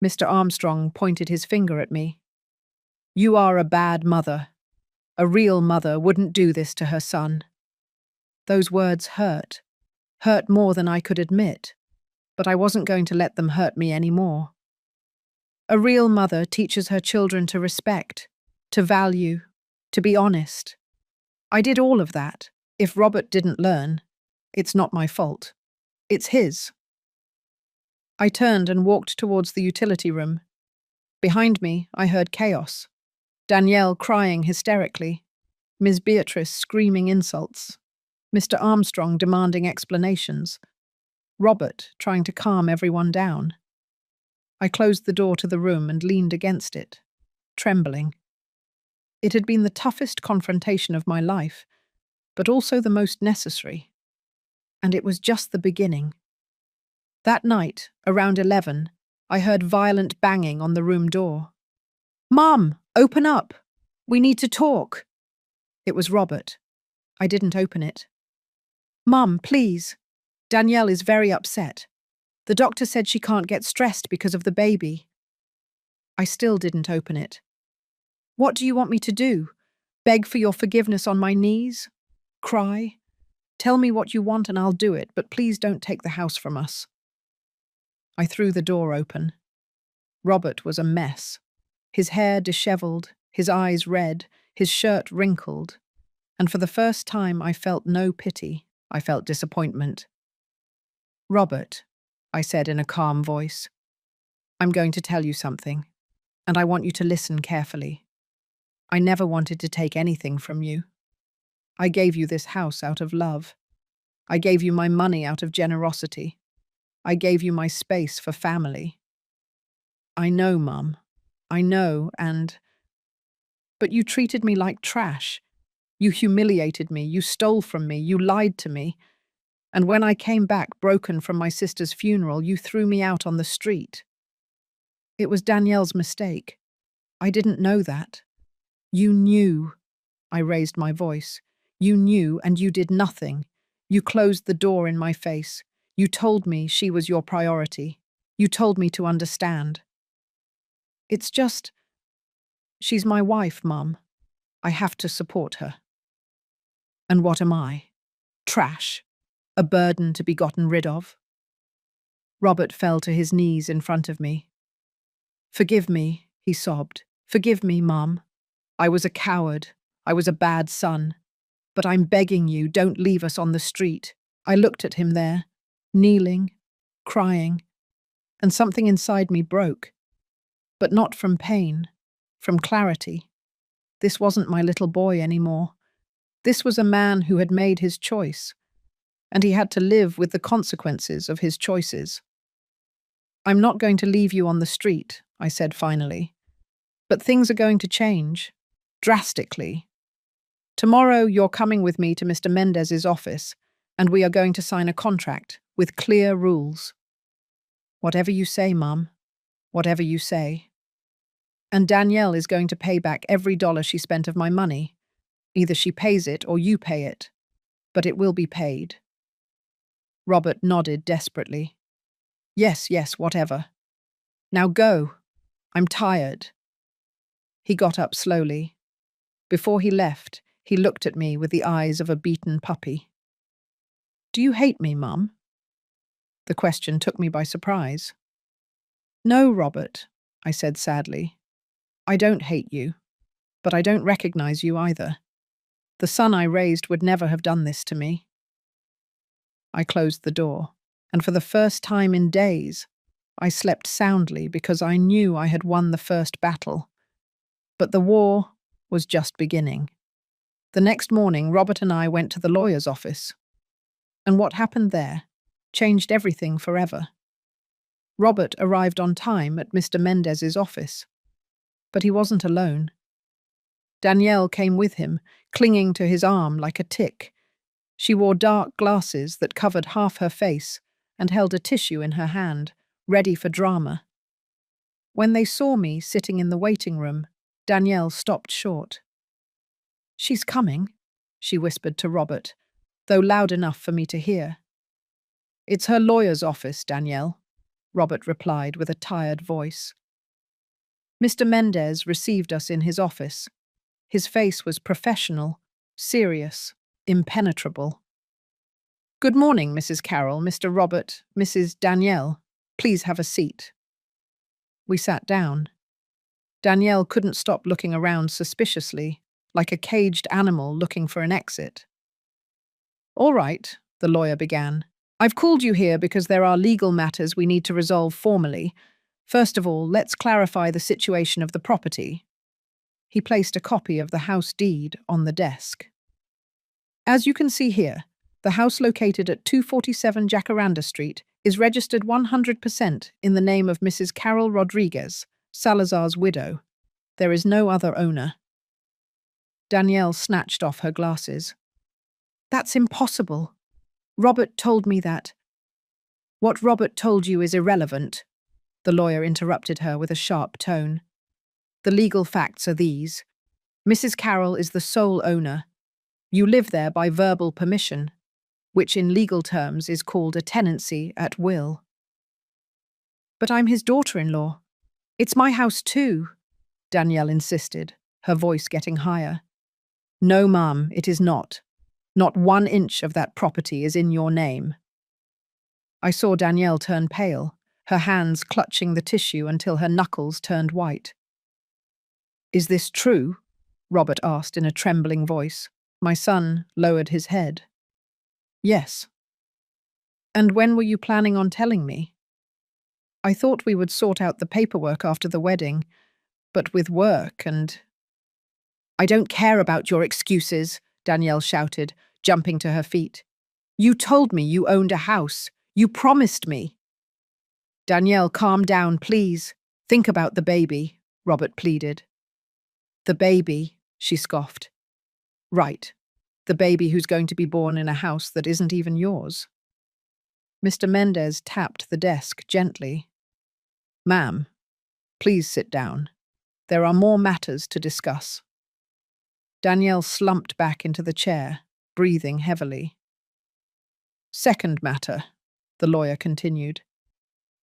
Mr. Armstrong pointed his finger at me. You are a bad mother. A real mother wouldn't do this to her son. Those words hurt more than I could admit, but I wasn't going to let them hurt me anymore. A real mother teaches her children to respect, to value, to be honest. I did all of that. If Robert didn't learn, it's not my fault. It's his. I turned and walked towards the utility room. Behind me, I heard chaos. Danielle crying hysterically, Miss Beatrice screaming insults, Mr. Armstrong demanding explanations, Robert trying to calm everyone down. I closed the door to the room and leaned against it, trembling. It had been the toughest confrontation of my life, but also the most necessary. And it was just the beginning. That night, around 11, I heard violent banging on the room door. Mum, open up. We need to talk. It was Robert. I didn't open it. Mum, please. Danielle is very upset. The doctor said she can't get stressed because of the baby. I still didn't open it. What do you want me to do? Beg for your forgiveness on my knees? Cry? Tell me what you want and I'll do it, but please don't take the house from us. I threw the door open. Robert was a mess. His hair dishevelled, his eyes red, his shirt wrinkled. And for the first time I felt no pity. I felt disappointment. Robert, I said in a calm voice, I'm going to tell you something, and I want you to listen carefully. I never wanted to take anything from you. I gave you this house out of love. I gave you my money out of generosity. I gave you my space for family. I know, Mum. I know, But you treated me like trash. You humiliated me, you stole from me, you lied to me. And when I came back broken from my sister's funeral, you threw me out on the street. It was Danielle's mistake. I didn't know that. You knew. I raised my voice. You knew, and you did nothing. You closed the door in my face. You told me she was your priority. You told me to understand. It's just, she's my wife, Mum. I have to support her. And what am I? Trash? A burden to be gotten rid of? Robert fell to his knees in front of me. Forgive me, he sobbed. Forgive me, Mum. I was a coward. I was a bad son. But I'm begging you, don't leave us on the street. I looked at him there, kneeling, crying, and something inside me broke. But not from pain, from clarity. This wasn't my little boy anymore. This was a man who had made his choice, and he had to live with the consequences of his choices. I'm not going to leave you on the street, I said finally. But things are going to change, drastically. Tomorrow you're coming with me to Mr. Mendez's office, and we are going to sign a contract with clear rules. Whatever you say, Mum. Whatever you say. And Danielle is going to pay back every dollar she spent of my money. Either she pays it or you pay it. But it will be paid. Robert nodded desperately. Yes, whatever. Now go. I'm tired. He got up slowly. Before he left, he looked at me with the eyes of a beaten puppy. Do you hate me, Mum? The question took me by surprise. No, Robert, I said sadly. I don't hate you, but I don't recognize you either. The son I raised would never have done this to me. I closed the door, and for the first time in days, I slept soundly because I knew I had won the first battle. But the war was just beginning. The next morning, Robert and I went to the lawyer's office. And what happened there changed everything forever. Robert arrived on time at Mr. Mendez's office. But he wasn't alone. Danielle came with him, clinging to his arm like a tick. She wore dark glasses that covered half her face and held a tissue in her hand, ready for drama. When they saw me sitting in the waiting room, Danielle stopped short. She's coming, she whispered to Robert, though loud enough for me to hear. It's her lawyer's office, Danielle, Robert replied with a tired voice. Mr. Mendez received us in his office. His face was professional, serious, impenetrable. Good morning, Mrs. Carroll, Mr. Robert, Mrs. Danielle. Please have a seat. We sat down. Danielle couldn't stop looking around suspiciously, like a caged animal looking for an exit. All right, the lawyer began. I've called you here because there are legal matters we need to resolve formally. First of all, let's clarify the situation of the property. He placed a copy of the house deed on the desk. As you can see here, the house located at 247 Jacaranda Street is registered 100% in the name of Mrs. Carol Rodriguez, Salazar's widow. There is no other owner. Danielle snatched off her glasses. That's impossible. Robert told me that. What Robert told you is irrelevant, the lawyer interrupted her with a sharp tone. The legal facts are these. Mrs. Carroll is the sole owner. You live there by verbal permission, which in legal terms is called a tenancy at will. But I'm his daughter-in-law. It's my house too, Danielle insisted, her voice getting higher. No, ma'am, it is not. Not 1 inch of that property is in your name. I saw Danielle turn pale, her hands clutching the tissue until her knuckles turned white. Is this true? Robert asked in a trembling voice. My son lowered his head. Yes. And when were you planning on telling me? I thought we would sort out the paperwork after the wedding, but with work and… I don't care about your excuses, Danielle shouted, jumping to her feet. You told me you owned a house. You promised me. Danielle, calm down, please. Think about the baby, Robert pleaded. The baby, she scoffed. Right. The baby who's going to be born in a house that isn't even yours. Mr. Mendez tapped the desk gently. Ma'am, please sit down. There are more matters to discuss. Danielle slumped back into the chair, breathing heavily. Second matter, the lawyer continued.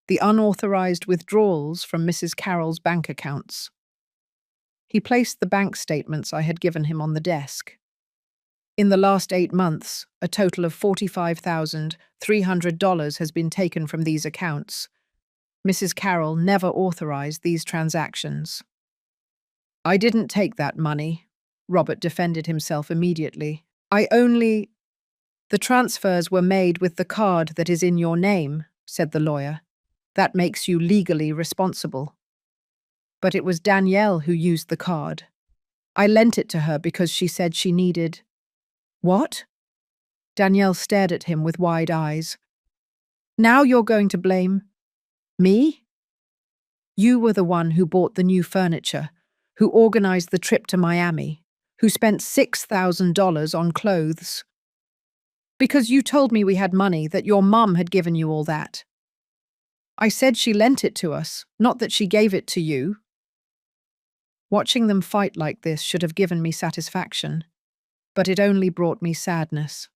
The unauthorized withdrawals from Mrs. Carroll's bank accounts. He placed the bank statements I had given him on the desk. In the last 8 months, a total of $45,300 has been taken from these accounts. Mrs. Carroll never authorized these transactions. I didn't take that money, Robert defended himself immediately. The transfers were made with the card that is in your name, said the lawyer. That makes you legally responsible. But it was Danielle who used the card. I lent it to her because she said she needed... What? Danielle stared at him with wide eyes. Now you're going to blame... me? You were the one who bought the new furniture, who organized the trip to Miami, who spent $6,000 on clothes. Because you told me we had money, that your mum had given you all that. I said she lent it to us, not that she gave it to you. Watching them fight like this should have given me satisfaction, but it only brought me sadness.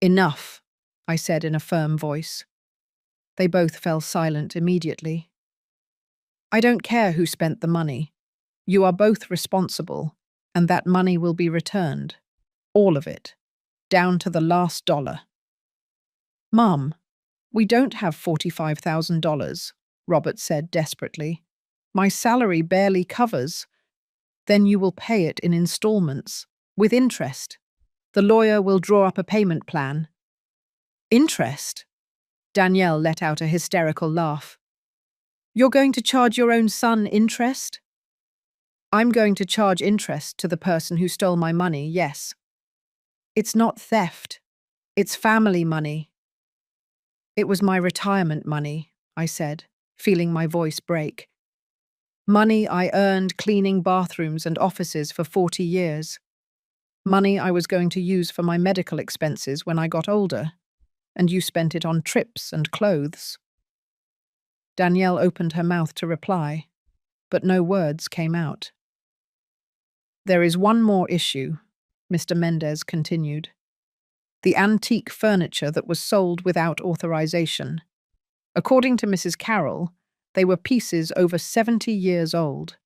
Enough, I said in a firm voice. They both fell silent immediately. I don't care who spent the money. You are both responsible, and that money will be returned. All of it. Down to the last dollar. Mum, we don't have $45,000, Robert said desperately. My salary barely covers. Then you will pay it in installments, with interest. The lawyer will draw up a payment plan. Interest? Danielle let out a hysterical laugh. You're going to charge your own son interest? I'm going to charge interest to the person who stole my money, yes. It's not theft. It's family money. It was my retirement money, I said, feeling my voice break. Money I earned cleaning bathrooms and offices for 40 years. Money I was going to use for my medical expenses when I got older, and you spent it on trips and clothes. Danielle opened her mouth to reply, but no words came out. There is one more issue, Mr. Mendez continued. The antique furniture that was sold without authorization. According to Mrs. Carroll, they were pieces over 70 years old.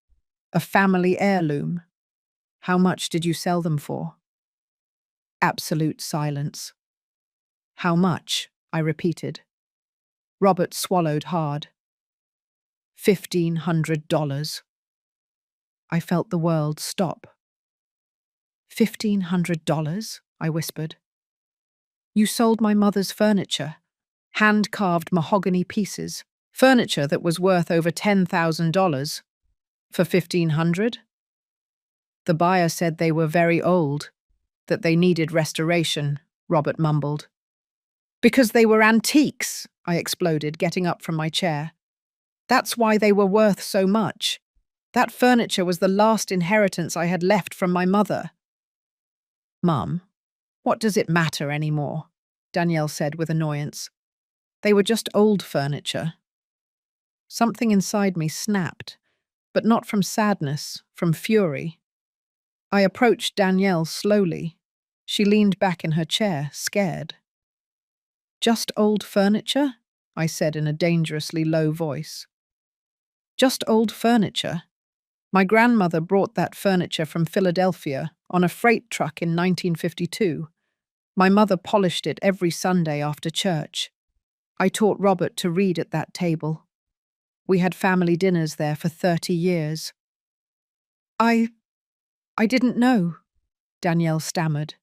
A family heirloom. How much did you sell them for? Absolute silence. How much? I repeated. Robert swallowed hard. $1,500. I felt the world stop. $1,500? I whispered. You sold my mother's furniture, hand-carved mahogany pieces, furniture that was worth over $10,000, for $1,500? The buyer said they were very old, that they needed restoration, Robert mumbled. Because they were antiques, I exploded, getting up from my chair. That's why they were worth so much. That furniture was the last inheritance I had left from my mother. Mum, what does it matter anymore? Danielle said with annoyance. They were just old furniture. Something inside me snapped, but not from sadness, from fury. I approached Danielle slowly. She leaned back in her chair, scared. Just old furniture? I said in a dangerously low voice. Just old furniture? My grandmother brought that furniture from Philadelphia on a freight truck in 1952. My mother polished it every Sunday after church. I taught Robert to read at that table. We had family dinners there for 30 years. I didn't know, Danielle stammered.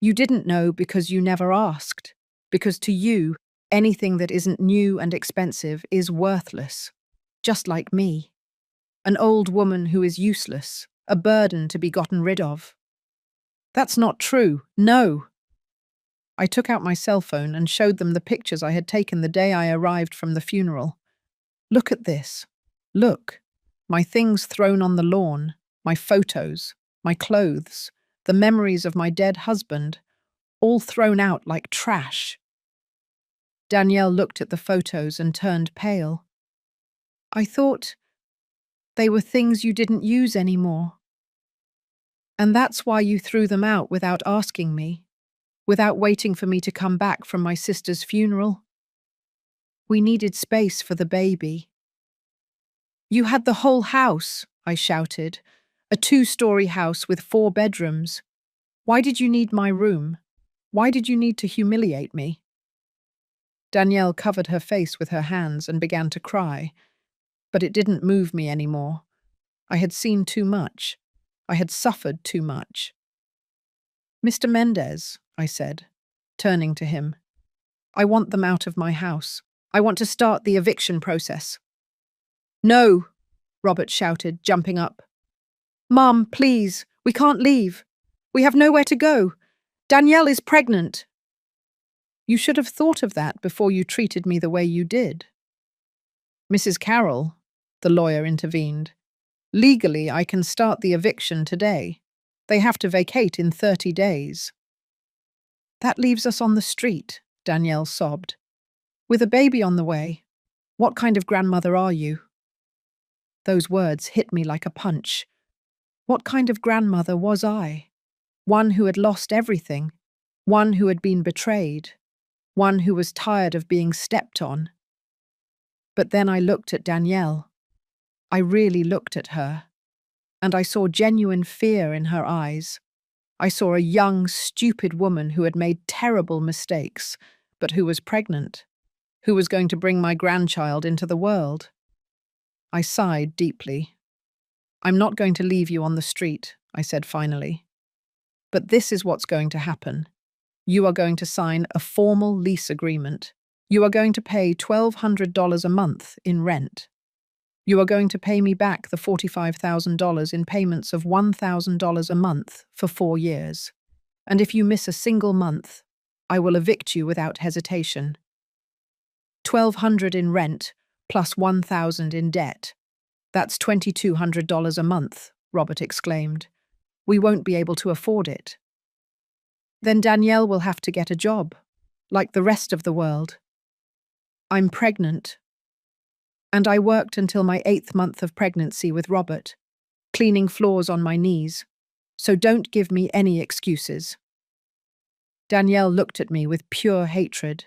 You didn't know because you never asked, because to you, anything that isn't new and expensive is worthless, just like me. An old woman who is useless, a burden to be gotten rid of. That's not true. No. I took out my cell phone and showed them the pictures I had taken the day I arrived from the funeral. Look at this. Look. My things thrown on the lawn, my photos, my clothes, the memories of my dead husband, all thrown out like trash. Danielle looked at the photos and turned pale. I thought they were things you didn't use anymore. And that's why you threw them out without asking me, without waiting for me to come back from my sister's funeral. We needed space for the baby. You had the whole house, I shouted, a 2-story house with 4 bedrooms. Why did you need my room? Why did you need to humiliate me? Danielle covered her face with her hands and began to cry, but it didn't move me anymore. I had seen too much. I had suffered too much. Mr. Mendez, I said, turning to him, I want them out of my house. I want to start the eviction process. No, Robert shouted, jumping up. Mom, please, we can't leave. We have nowhere to go. Danielle is pregnant. You should have thought of that before you treated me the way you did. Mrs. Carroll, the lawyer intervened. Legally, I can start the eviction today. They have to vacate in 30 days. That leaves us on the street, Danielle sobbed. With a baby on the way. What kind of grandmother are you? Those words hit me like a punch. What kind of grandmother was I? One who had lost everything. One who had been betrayed. One who was tired of being stepped on. But then I looked at Danielle. I really looked at her, and I saw genuine fear in her eyes. I saw a young, stupid woman who had made terrible mistakes, but who was pregnant, who was going to bring my grandchild into the world. I sighed deeply. I'm not going to leave you on the street, I said finally. But this is what's going to happen. You are going to sign a formal lease agreement. You are going to pay $1,200 a month in rent. You are going to pay me back the $45,000 in payments of $1,000 a month for 4 years. And if you miss a single month, I will evict you without hesitation. $1,200 in rent plus $1,000 in debt. That's $2,200 a month, Robert exclaimed. We won't be able to afford it. Then Danielle will have to get a job, like the rest of the world. I'm pregnant. And I worked until my 8th month of pregnancy with Robert, cleaning floors on my knees, so don't give me any excuses. Danielle looked at me with pure hatred.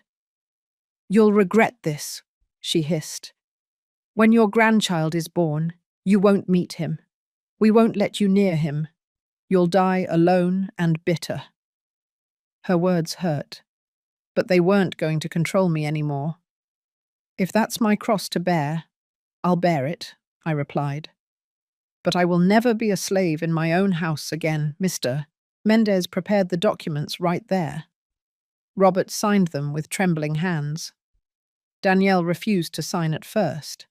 You'll regret this, she hissed. When your grandchild is born, you won't meet him. We won't let you near him. You'll die alone and bitter. Her words hurt, but they weren't going to control me anymore. If that's my cross to bear, I'll bear it, I replied. But I will never be a slave in my own house again, Mr. Mendez prepared the documents right there. Robert signed them with trembling hands. Danielle refused to sign at first,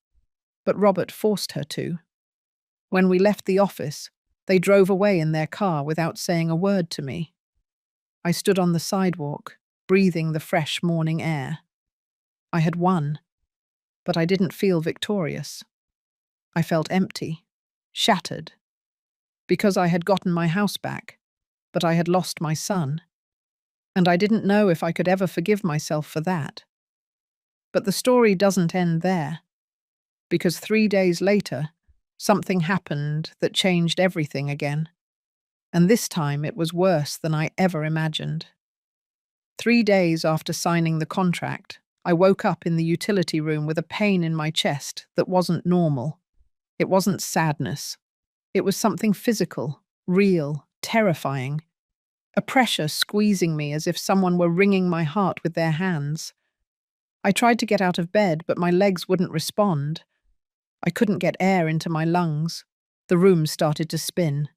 but Robert forced her to. When we left the office, they drove away in their car without saying a word to me. I stood on the sidewalk, breathing the fresh morning air. I had won. But I didn't feel victorious. I felt empty, shattered. Because I had gotten my house back, but I had lost my son. And I didn't know if I could ever forgive myself for that. But the story doesn't end there. Because 3 days later, something happened that changed everything again. And this time it was worse than I ever imagined. 3 days after signing the contract, I woke up in the utility room with a pain in my chest that wasn't normal. It wasn't sadness. It was something physical, real, terrifying. A pressure squeezing me as if someone were wringing my heart with their hands. I tried to get out of bed, but my legs wouldn't respond. I couldn't get air into my lungs. The room started to spin.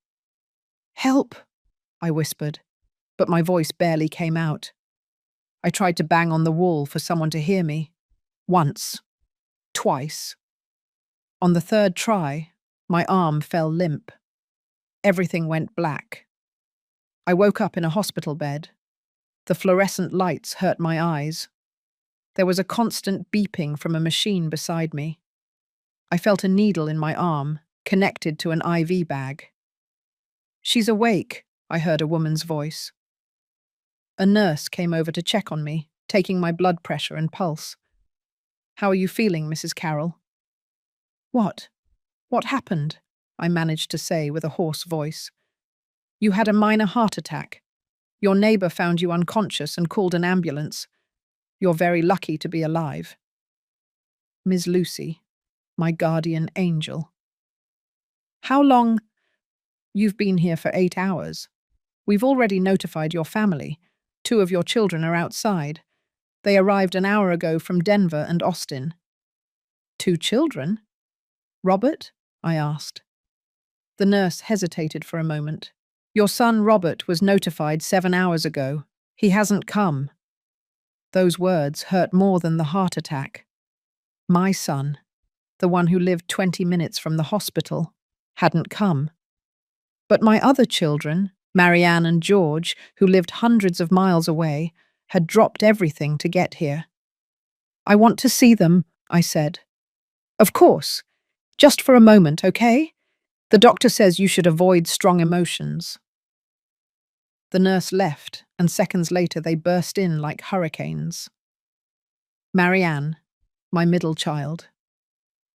Help, I whispered, but my voice barely came out. I tried to bang on the wall for someone to hear me. Once. Twice. On the 3rd try, my arm fell limp. Everything went black. I woke up in a hospital bed. The fluorescent lights hurt my eyes. There was a constant beeping from a machine beside me. I felt a needle in my arm, connected to an IV bag. "She's awake," I heard a woman's voice. A nurse came over to check on me, taking my blood pressure and pulse. "How are you feeling, Mrs. Carroll?" "What? What happened?" I managed to say with a hoarse voice. "You had a minor heart attack. Your neighbor found you unconscious and called an ambulance. You're very lucky to be alive." Ms. Lucy, my guardian angel. "How long?" "You've been here for 8 hours. We've already notified your family. 2 of your children are outside. They arrived an hour ago from Denver and Austin." "2 children? Robert?" I asked. The nurse hesitated for a moment. "Your son Robert was notified 7 hours ago. He hasn't come." Those words hurt more than the heart attack. My son, the one who lived 20 minutes from the hospital, hadn't come. But my other children, Marianne and George, who lived hundreds of miles away, had dropped everything to get here. "I want to see them," I said. "Of course. Just for a moment, okay? The doctor says you should avoid strong emotions." The nurse left, and seconds later they burst in like hurricanes. Marianne, my middle child,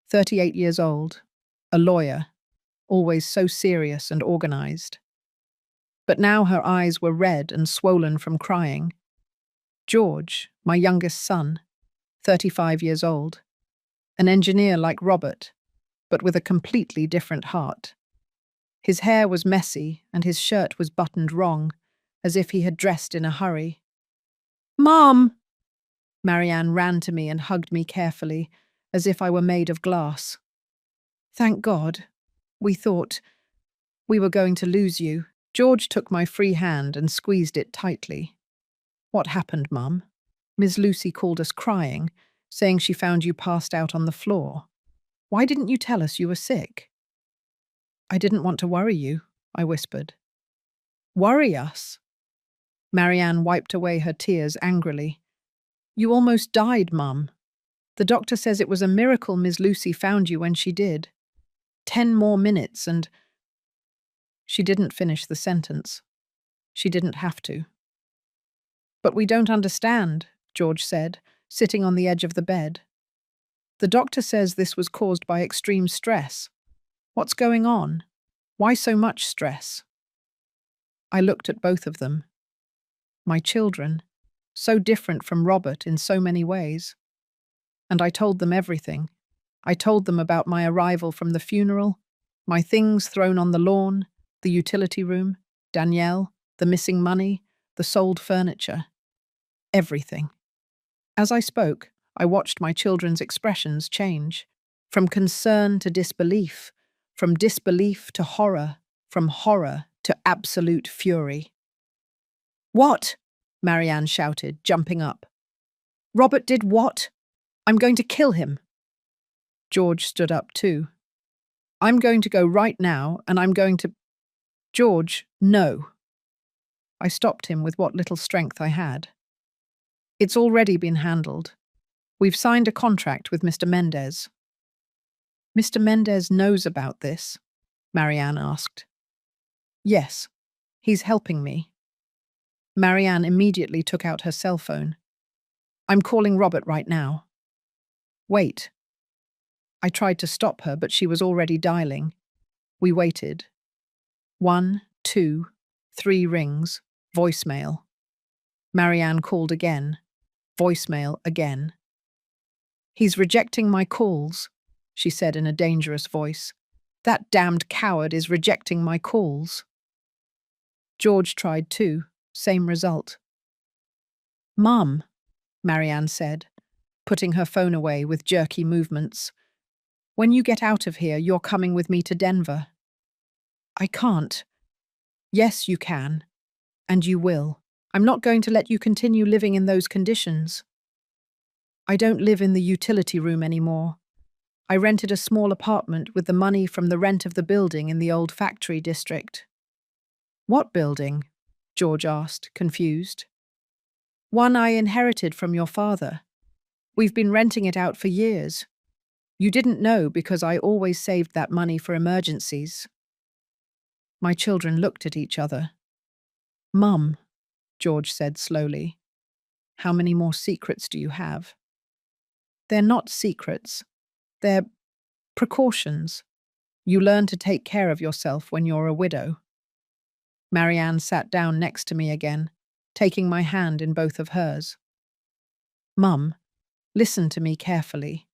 38 years old, a lawyer, always so serious and organized. But now her eyes were red and swollen from crying. George, my youngest son, 35 years old, an engineer like Robert, but with a completely different heart. His hair was messy and his shirt was buttoned wrong, as if he had dressed in a hurry. "Mom!" Marianne ran to me and hugged me carefully, as if I were made of glass. "Thank God. We thought we were going to lose you." George took my free hand and squeezed it tightly. "What happened, Mum?" "Miss Lucy called us crying, saying she found you passed out on the floor. Why didn't you tell us you were sick?" "I didn't want to worry you," I whispered. "Worry us?" Marianne wiped away her tears angrily. "You almost died, Mum. The doctor says it was a miracle Miss Lucy found you when she did. 10 more minutes and—" She didn't finish the sentence. She didn't have to. "But we don't understand," George said, sitting on the edge of the bed. "The doctor says this was caused by extreme stress. What's going on? Why so much stress?" I looked at both of them. My children, so different from Robert in so many ways. And I told them everything. I told them about my arrival from the funeral, my things thrown on the lawn, the utility room, Danielle, the missing money, the sold furniture. Everything. As I spoke, I watched my children's expressions change, from concern to disbelief, from disbelief to horror, from horror to absolute fury. "What?" Marianne shouted, jumping up. "Robert did what? I'm going to kill him." George stood up too. "I'm going to go right now, and I'm going to—" "George, no." I stopped him with what little strength I had. "It's already been handled. We've signed a contract with Mr. Mendez." "Mr. Mendez knows about this?" Marianne asked. "Yes. He's helping me." Marianne immediately took out her cell phone. "I'm calling Robert right now." "Wait." I tried to stop her, but she was already dialing. We waited. 1, 2, 3 rings. Voicemail. Marianne called again. Voicemail again. "He's rejecting my calls," she said in a dangerous voice. "That damned coward is rejecting my calls." George tried too. Same result. "Mum," Marianne said, putting her phone away with jerky movements. "When you get out of here, you're coming with me to Denver." "I can't." "Yes, you can. And you will. I'm not going to let you continue living in those conditions." "I don't live in the utility room anymore. I rented a small apartment with the money from the rent of the building in the old factory district. What building? George asked, confused. One I inherited from your father. We've been renting it out for years. You didn't know because I always saved that money for emergencies. My children looked at each other. Mum, George said slowly, how many more secrets do you have? They're not secrets. They're precautions. You learn to take care of yourself when you're a widow. Marianne sat down next to me again, taking my hand in both of hers. Mum, listen to me carefully.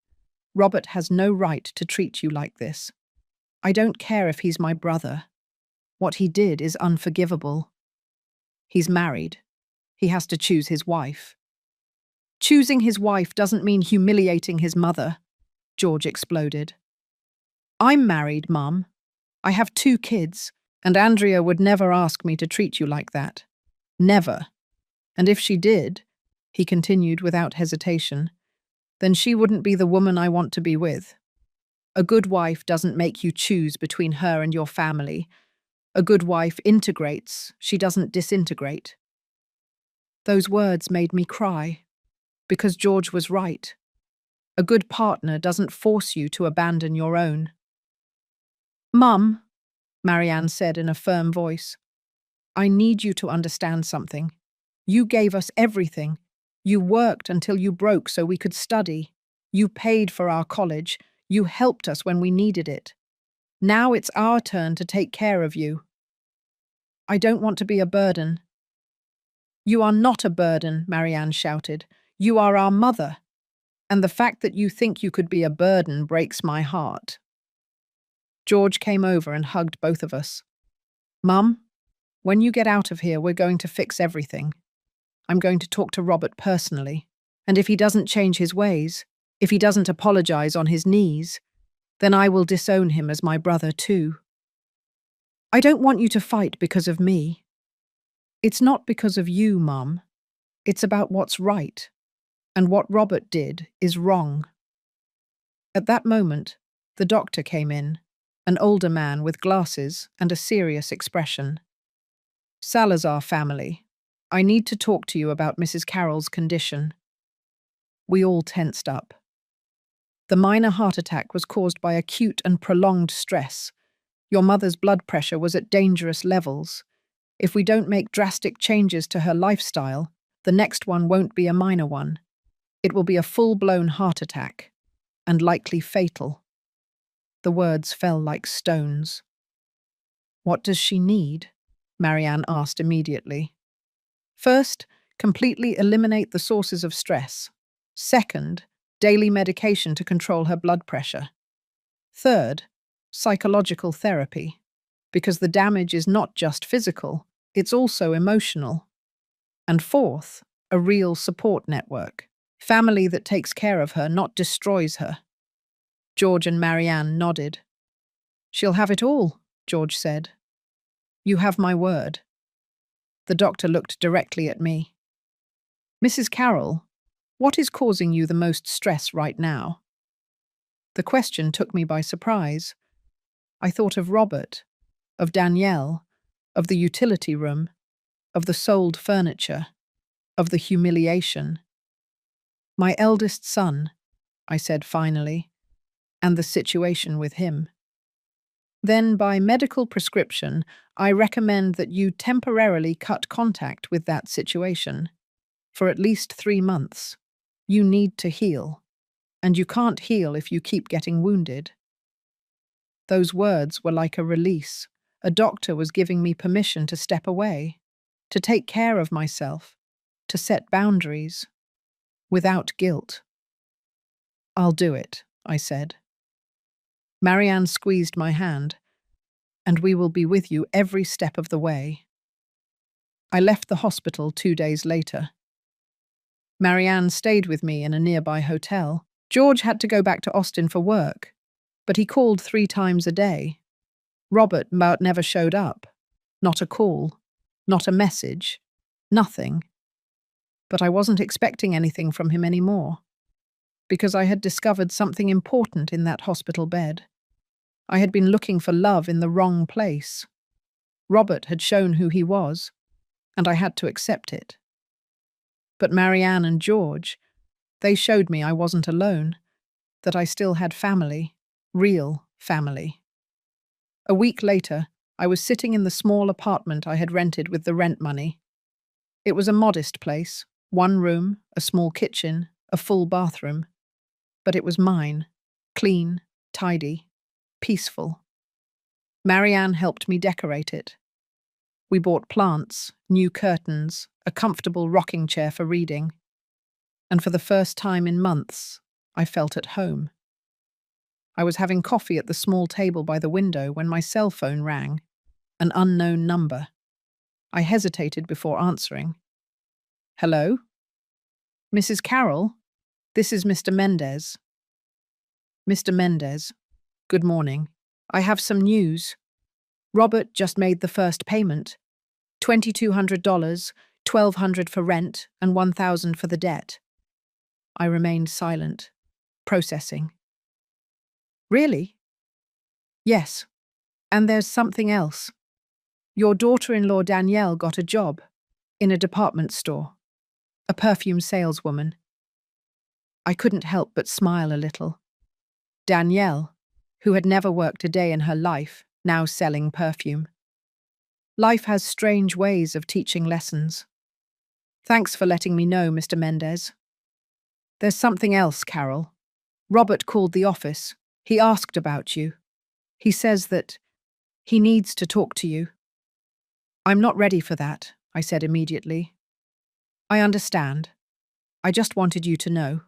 Robert has no right to treat you like this. I don't care if he's my brother. What he did is unforgivable. He's married. He has to choose his wife. Choosing his wife doesn't mean humiliating his mother, George exploded. I'm married, Mum. I have 2 kids, and Andrea would never ask me to treat you like that. Never. And if she did, he continued without hesitation, then she wouldn't be the woman I want to be with. A good wife doesn't make you choose between her and your family. A good wife integrates, she doesn't disintegrate. Those words made me cry, because George was right. A good partner doesn't force you to abandon your own. Mum, Marianne said in a firm voice, I need you to understand something. You gave us everything. You worked until you broke so we could study. You paid for our college. You helped us when we needed it. Now it's our turn to take care of you. I don't want to be a burden. You are not a burden, Marianne shouted. You are our mother. And the fact that you think you could be a burden breaks my heart. George came over and hugged both of us. Mum, when you get out of here, we're going to fix everything. I'm going to talk to Robert personally. And if he doesn't change his ways, if he doesn't apologize on his knees, then I will disown him as my brother too. I don't want you to fight because of me. It's not because of you, Mum. It's about what's right. And what Robert did is wrong. At that moment, the doctor came in, an older man with glasses and a serious expression. Salazar family, I need to talk to you about Mrs. Carroll's condition. We all tensed up. The minor heart attack was caused by acute and prolonged stress. Your mother's blood pressure was at dangerous levels. If we don't make drastic changes to her lifestyle, the next one won't be a minor one. It will be a full-blown heart attack, and likely fatal. The words fell like stones. What does she need? Marianne asked immediately. First, completely eliminate the sources of stress. Second, daily medication to control her blood pressure. Third, psychological therapy, because the damage is not just physical, it's also emotional. And fourth, a real support network. Family that takes care of her, not destroys her. George and Marianne nodded. She'll have it all, George said. You have my word. The doctor looked directly at me. Mrs. Carroll, what is causing you the most stress right now? The question took me by surprise. I thought of Robert, of Danielle, of the utility room, of the sold furniture, of the humiliation. My eldest son, I said finally, and the situation with him. Then, by medical prescription, I recommend that you temporarily cut contact with that situation. For at least 3 months. You need to heal. And you can't heal if you keep getting wounded. Those words were like a release. A doctor was giving me permission to step away, to take care of myself, to set boundaries, without guilt. I'll do it, I said. Marianne squeezed my hand, and we will be with you every step of the way. I left the hospital 2 days later. Marianne stayed with me in a nearby hotel. George had to go back to Austin for work, but he called 3 times a day. Robert never showed up. Not a call, not a message, nothing. But I wasn't expecting anything from him anymore. because I had discovered something important in that hospital bed. I had been looking for love in the wrong place. Robert had shown who he was, and I had to accept it. But Marianne and George, they showed me I wasn't alone, that I still had family, real family. A week later, I was sitting in the small apartment I had rented with the rent money. It was a modest place, one room, a small kitchen, a full bathroom. But it was mine, clean, tidy, peaceful. Marianne helped me decorate it. We bought plants, new curtains, a comfortable rocking chair for reading. And for the first time in months, I felt at home. I was having coffee at the small table by the window when my cell phone rang, an unknown number. I hesitated before answering. Hello? Mrs. Carroll? This is Mr. Mendez. Mr. Mendez, good morning. I have some news. Robert just made the first payment. $2,200, $1,200 for rent, and $1,000 for the debt. I remained silent, processing. Really? Yes. And there's something else. Your daughter-in-law Danielle got a job in a department store, a perfume saleswoman. I couldn't help but smile a little. Danielle, who had never worked a day in her life, now selling perfume. Life has strange ways of teaching lessons. Thanks for letting me know, Mr. Mendez. There's something else, Carol. Robert called the office. He asked about you. He says that he needs to talk to you. I'm not ready for that, I said immediately. I understand. I just wanted you to know.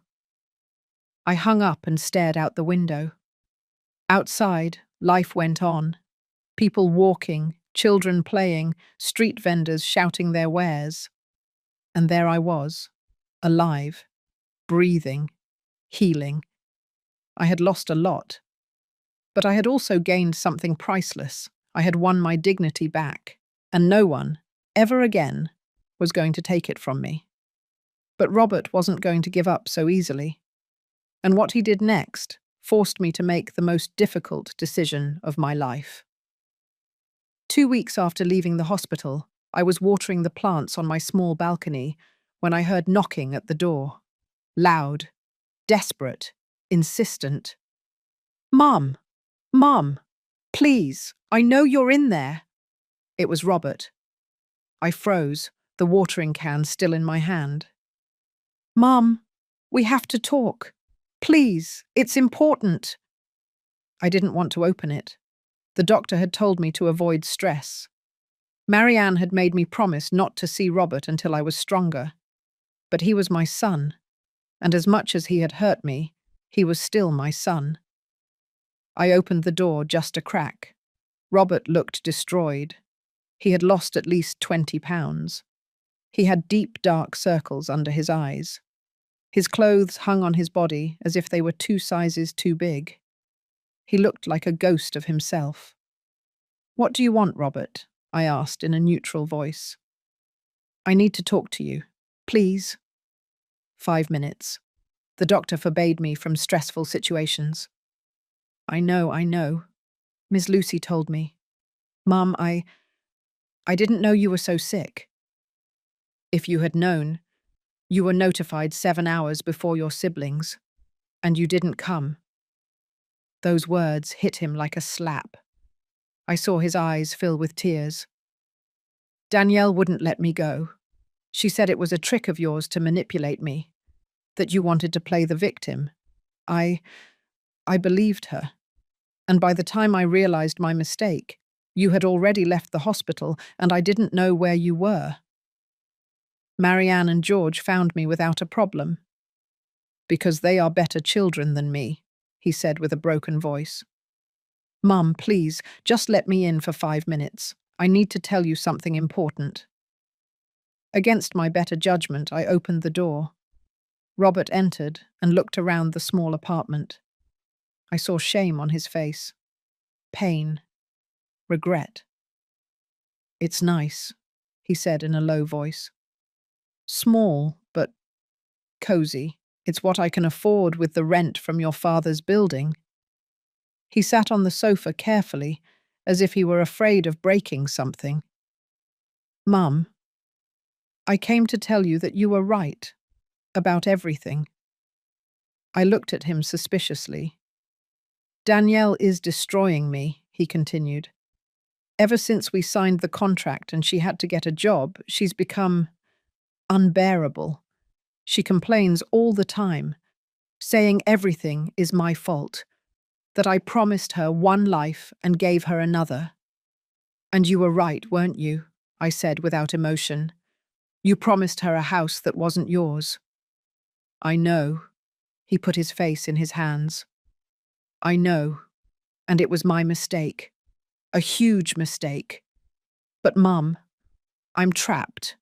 I hung up and stared out the window. Outside, life went on. People walking, children playing, street vendors shouting their wares. And there I was, alive, breathing, healing. I had lost a lot. But I had also gained something priceless. I had won my dignity back, and no one, ever again, was going to take it from me. But Robert wasn't going to give up so easily. And what he did next forced me to make the most difficult decision of my life. 2 weeks after leaving the hospital, I was watering the plants on my small balcony when I heard knocking at the door. Loud, desperate, insistent. Mom! Mom! Please, I know you're in there. It was Robert. I froze, the watering can still in my hand. Mom, we have to talk. Please, it's important. I didn't want to open it. The doctor had told me to avoid stress. Marianne had made me promise not to see Robert until I was stronger. But he was my son, and as much as he had hurt me, he was still my son. I opened the door just a crack. Robert looked destroyed. He had lost at least 20 pounds. He had deep, dark circles under his eyes. His clothes hung on his body as if they were 2 sizes too big. He looked like a ghost of himself. What do you want, Robert? I asked in a neutral voice. I need to talk to you. Please. 5 minutes. The doctor forbade me from stressful situations. I know. Miss Lucy told me. Mum, I didn't know you were so sick. If you had known, you were notified 7 hours before your siblings, and you didn't come. Those words hit him like a slap. I saw his eyes fill with tears. Danielle wouldn't let me go. She said it was a trick of yours to manipulate me, that you wanted to play the victim. I believed her. And by the time I realized my mistake, you had already left the hospital and I didn't know where you were. Marianne and George found me without a problem. Because they are better children than me, he said with a broken voice. Mum, please, just let me in for 5 minutes. I need to tell you something important. Against my better judgment, I opened the door. Robert entered and looked around the small apartment. I saw shame on his face. Pain. Regret. It's nice, he said in a low voice. Small, but cozy. It's what I can afford with the rent from your father's building. He sat on the sofa carefully, as if he were afraid of breaking something. Mum, I came to tell you that you were right about everything. I looked at him suspiciously. Danielle is destroying me, he continued. Ever since we signed the contract and she had to get a job, she's become unbearable. She complains all the time, saying everything is my fault, that I promised her one life and gave her another. And you were right, weren't you? I said without emotion. You promised her a house that wasn't yours. I know. He put his face in his hands. I know, and it was my mistake. A huge mistake. But Mum, I'm trapped.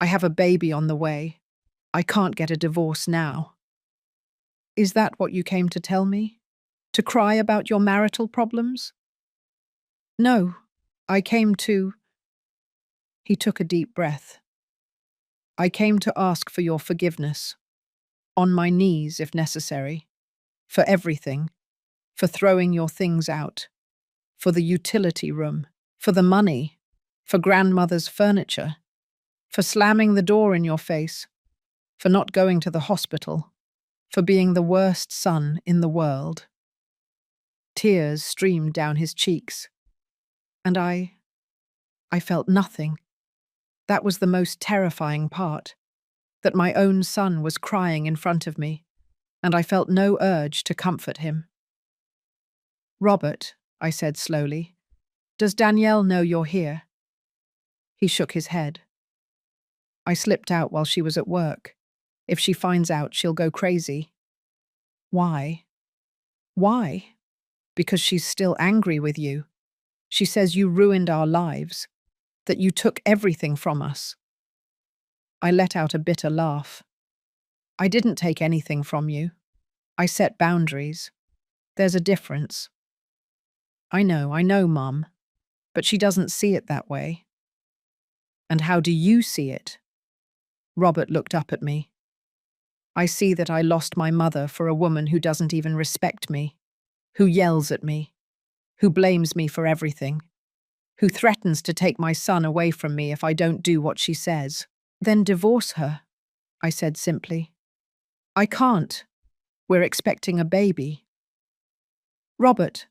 I have a baby on the way. I can't get a divorce now. Is that what you came to tell me? To cry about your marital problems? No, I came to... He took a deep breath. I came to ask for your forgiveness. On my knees, if necessary. For everything. For throwing your things out. For the utility room. For the money. For grandmother's furniture. For slamming the door in your face. For not going to the hospital. For being the worst son in the world. Tears streamed down his cheeks. And I felt nothing. That was the most terrifying part. That my own son was crying in front of me, and I felt no urge to comfort him. Robert, I said slowly, does Danielle know you're here? He shook his head. I slipped out while she was at work. If she finds out, she'll go crazy. Why? Why? Because she's still angry with you. She says you ruined our lives, that you took everything from us. I let out a bitter laugh. I didn't take anything from you. I set boundaries. There's a difference. I know, Mum, but she doesn't see it that way. And how do you see it? Robert looked up at me. I see that I lost my mother for a woman who doesn't even respect me, who yells at me, who blames me for everything, who threatens to take my son away from me if I don't do what she says. Then divorce her, I said simply. I can't. We're expecting a baby. Robert,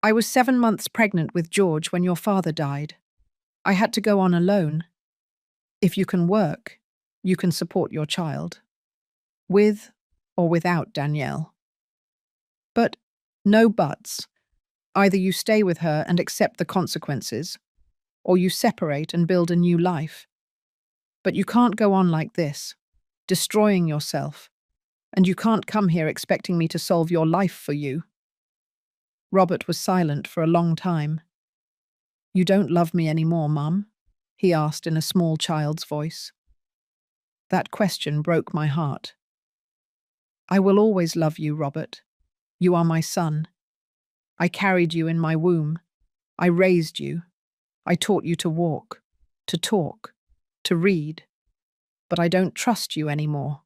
I was 7 months pregnant with George when your father died. I had to go on alone. If you can work, you can support your child. With or without Danielle. But no buts. Either you stay with her and accept the consequences, or you separate and build a new life. But you can't go on like this, destroying yourself, and you can't come here expecting me to solve your life for you. Robert was silent for a long time. You don't love me anymore, Mum? He asked in a small child's voice. That question broke my heart. I will always love you, Robert. You are my son. I carried you in my womb. I raised you. I taught you to walk, to talk, to read. But I don't trust you anymore,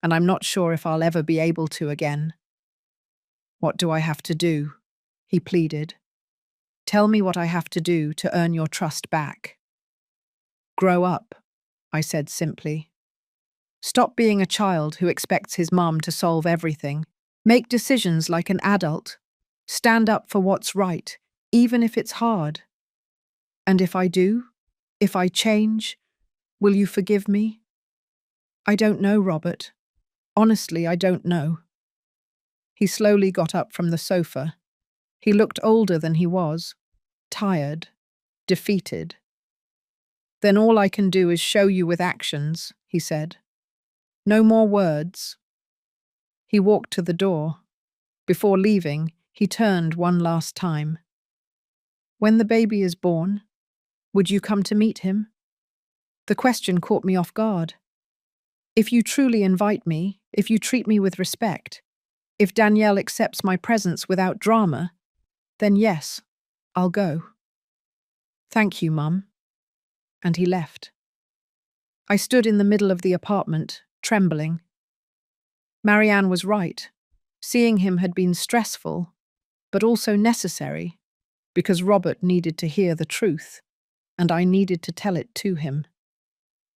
and I'm not sure if I'll ever be able to again. What do I have to do? He pleaded. Tell me what I have to do to earn your trust back. Grow up, I said simply. Stop being a child who expects his mum to solve everything. Make decisions like an adult. Stand up for what's right, even if it's hard. And if I do, if I change, will you forgive me? I don't know, Robert. Honestly, I don't know. He slowly got up from the sofa. He looked older than he was, tired, defeated. Then all I can do is show you with actions, he said. No more words. He walked to the door. Before leaving, he turned one last time. When the baby is born, would you come to meet him? The question caught me off guard. If you truly invite me, if you treat me with respect, if Danielle accepts my presence without drama, then yes, I'll go. Thank you, Mum. And he left. I stood in the middle of the apartment, trembling. Marianne was right. Seeing him had been stressful, but also necessary, because Robert needed to hear the truth, and I needed to tell it to him.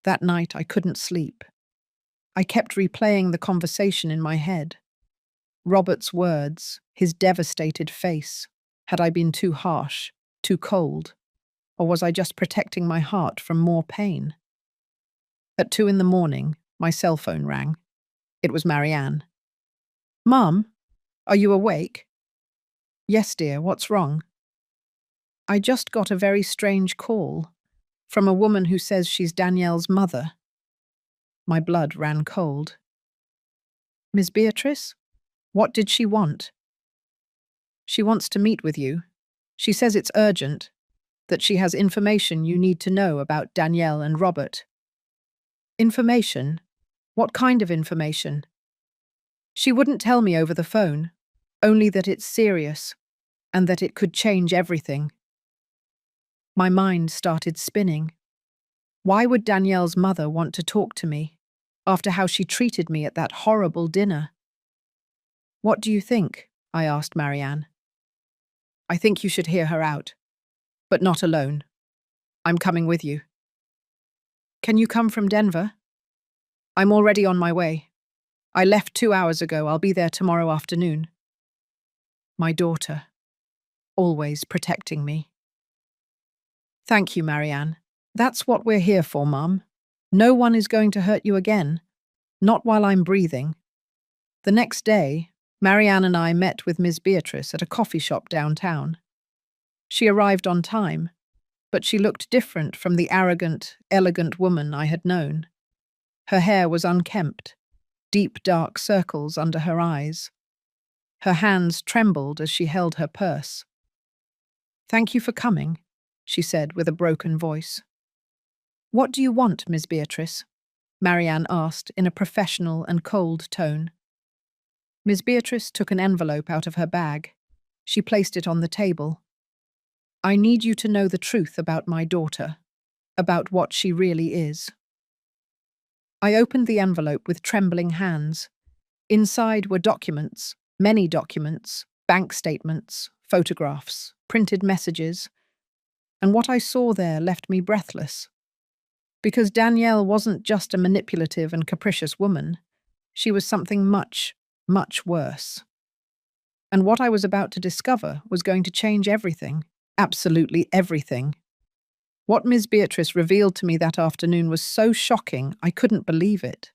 That night I couldn't sleep. I kept replaying the conversation in my head. Robert's words, his devastated face. Had I been too harsh, too cold, or was I just protecting my heart from more pain? At 2 in the morning, my cell phone rang. It was Marianne. "Mum, are you awake?" "Yes, dear, what's wrong?" "I just got a very strange call from a woman who says she's Danielle's mother." My blood ran cold. "Miss Beatrice? What did she want?" "She wants to meet with you. She says it's urgent, that she has information you need to know about Danielle and Robert." "Information? What kind of information?" "She wouldn't tell me over the phone, only that it's serious, and that it could change everything." My mind started spinning. Why would Danielle's mother want to talk to me, after how she treated me at that horrible dinner? "What do you think?" I asked Marianne. "I think you should hear her out, but not alone. I'm coming with you." "Can you come from Denver?" "I'm already on my way. I left 2 hours ago. I'll be there tomorrow afternoon." My daughter, always protecting me. "Thank you, Marianne. That's what we're here for, Mum. No one is going to hurt you again. Not while I'm breathing." The next day, Marianne and I met with Miss Beatrice at a coffee shop downtown. She arrived on time, but she looked different from the arrogant, elegant woman I had known. Her hair was unkempt, deep dark circles under her eyes. Her hands trembled as she held her purse. "Thank you for coming," she said with a broken voice. "What do you want, Miss Beatrice?" Marianne asked in a professional and cold tone. Miss Beatrice took an envelope out of her bag. She placed it on the table. "I need you to know the truth about my daughter, about what she really is." I opened the envelope with trembling hands. Inside were documents, many documents, bank statements, photographs, printed messages, and what I saw there left me breathless. Because Danielle wasn't just a manipulative and capricious woman, she was something much, much worse. And what I was about to discover was going to change everything, absolutely everything. What Miss Beatrice revealed to me that afternoon was so shocking I couldn't believe it.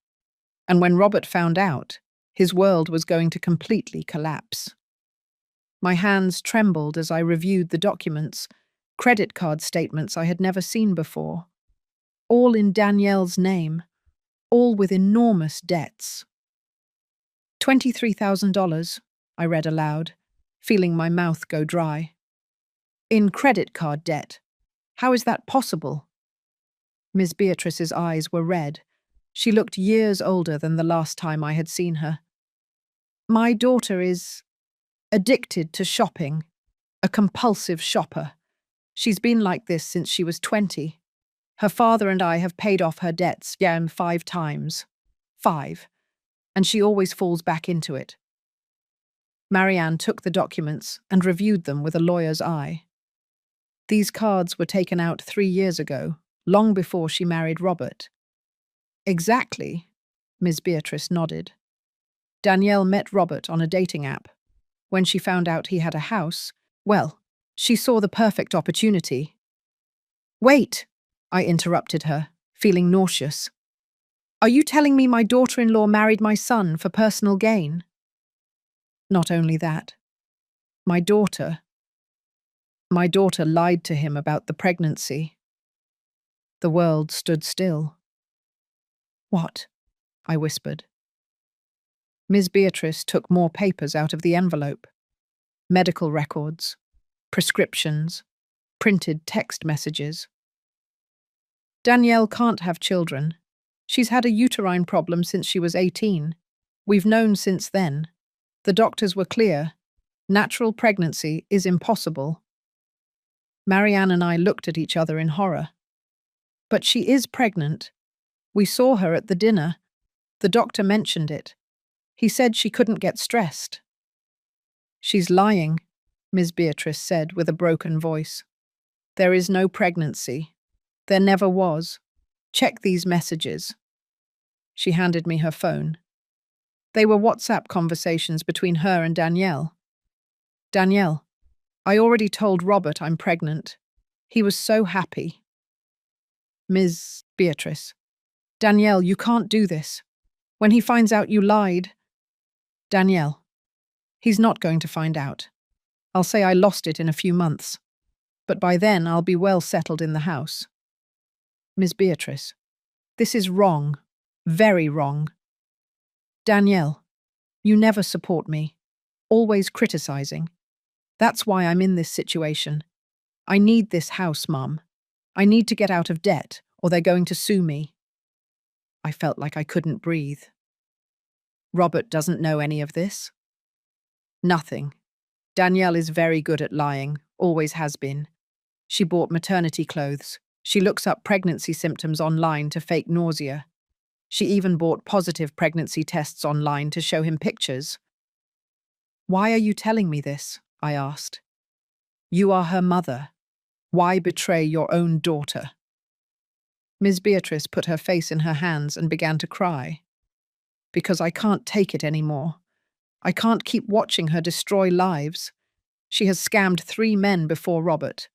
And when Robert found out, his world was going to completely collapse. My hands trembled as I reviewed the documents, credit card statements I had never seen before. All in Danielle's name, all with enormous debts. $23,000, I read aloud, feeling my mouth go dry. In credit card debt. How is that possible? Miss Beatrice's eyes were red. She looked years older than the last time I had seen her. "My daughter is addicted to shopping, a compulsive shopper. She's been like this since she was 20. Her father and I have paid off her debts, 5 times. 5. And she always falls back into it." Marianne took the documents and reviewed them with a lawyer's eye. These cards were taken out 3 years ago, long before she married Robert. "Exactly," Ms. Beatrice nodded. "Danielle met Robert on a dating app. When she found out he had a house, well, she saw the perfect opportunity." "Wait," I interrupted her, feeling nauseous. "Are you telling me my daughter-in-law married my son for personal gain?" "Not only that. My daughter lied to him about the pregnancy." The world stood still. "What?" I whispered. Ms. Beatrice took more papers out of the envelope. Medical records, prescriptions, printed text messages. "Danielle can't have children. She's had a uterine problem since she was 18. We've known since then. The doctors were clear. Natural pregnancy is impossible." Marianne and I looked at each other in horror. "But she is pregnant. We saw her at the dinner. The doctor mentioned it. He said she couldn't get stressed. She's lying, Ms. Beatrice said with a broken voice. There is no pregnancy. There never was. Check these messages. She handed me her phone. They were WhatsApp conversations between her and Danielle. Danielle, I already told Robert I'm pregnant. He was so happy. Ms. Beatrice. Danielle, you can't do this. When he finds out you lied. Danielle. He's not going to find out. I'll say I lost it in a few months. But by then I'll be well settled in the house. Ms. Beatrice. This is wrong. Very wrong. Danielle. You never support me. Always criticizing. That's why I'm in this situation. I need this house, Mum. I need to get out of debt, or they're going to sue me. I felt like I couldn't breathe. Robert doesn't know any of this? Nothing. Danielle is very good at lying, always has been. She bought maternity clothes. She looks up pregnancy symptoms online to fake nausea. She even bought positive pregnancy tests online to show him pictures. Why are you telling me this? I asked. You are her mother. Why betray your own daughter? Ms. Beatrice put her face in her hands and began to cry. Because I can't take it anymore. I can't keep watching her destroy lives. She has scammed 3 men before Robert.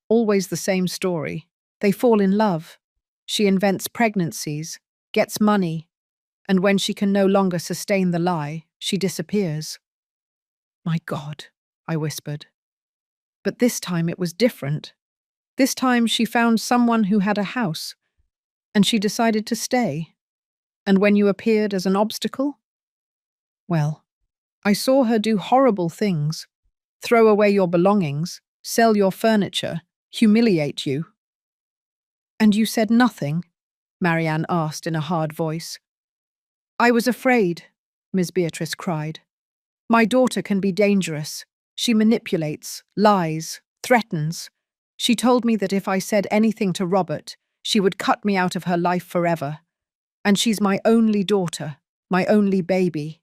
Always the same story. They fall in love. She invents pregnancies, gets money, and when she can no longer sustain the lie, she disappears. My God, I whispered. But this time it was different. This time she found someone who had a house, and she decided to stay. And when you appeared as an obstacle? Well, I saw her do horrible things. Throw away your belongings, sell your furniture, humiliate you. And you said nothing? Marianne asked in a hard voice. I was afraid, Ms. Beatrice cried. My daughter can be dangerous. She manipulates, lies, threatens. She told me that if I said anything to Robert, she would cut me out of her life forever. And she's my only daughter, my only baby.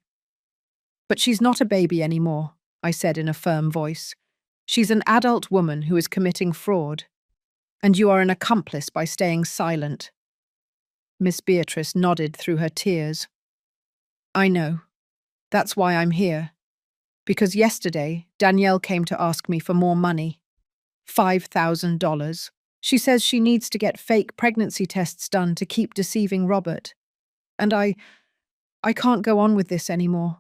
But she's not a baby anymore, I said in a firm voice. She's an adult woman who is committing fraud. And you are an accomplice by staying silent. Miss Beatrice nodded through her tears. I know. That's why I'm here. Because yesterday, Danielle came to ask me for more money. $5,000. She says she needs to get fake pregnancy tests done to keep deceiving Robert. And I can't go on with this anymore.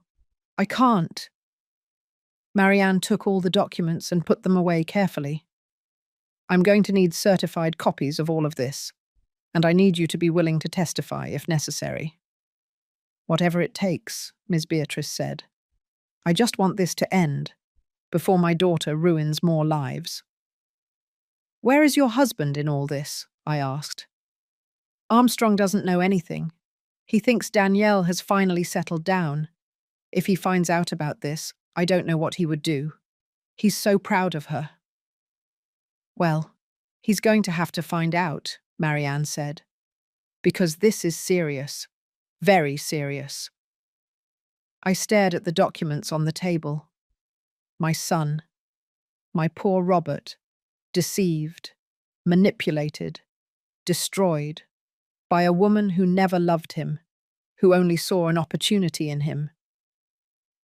I can't. Marianne took all the documents and put them away carefully. I'm going to need certified copies of all of this, and I need you to be willing to testify if necessary. Whatever it takes, Ms. Beatrice said. I just want this to end, before my daughter ruins more lives. Where is your husband in all this? I asked. Armstrong doesn't know anything. He thinks Danielle has finally settled down. If he finds out about this, I don't know what he would do. He's so proud of her. Well, he's going to have to find out, Marianne said. Because this is serious. Very serious. I stared at the documents on the table. My son. My poor Robert. Deceived. Manipulated. Destroyed. By a woman who never loved him. Who only saw an opportunity in him.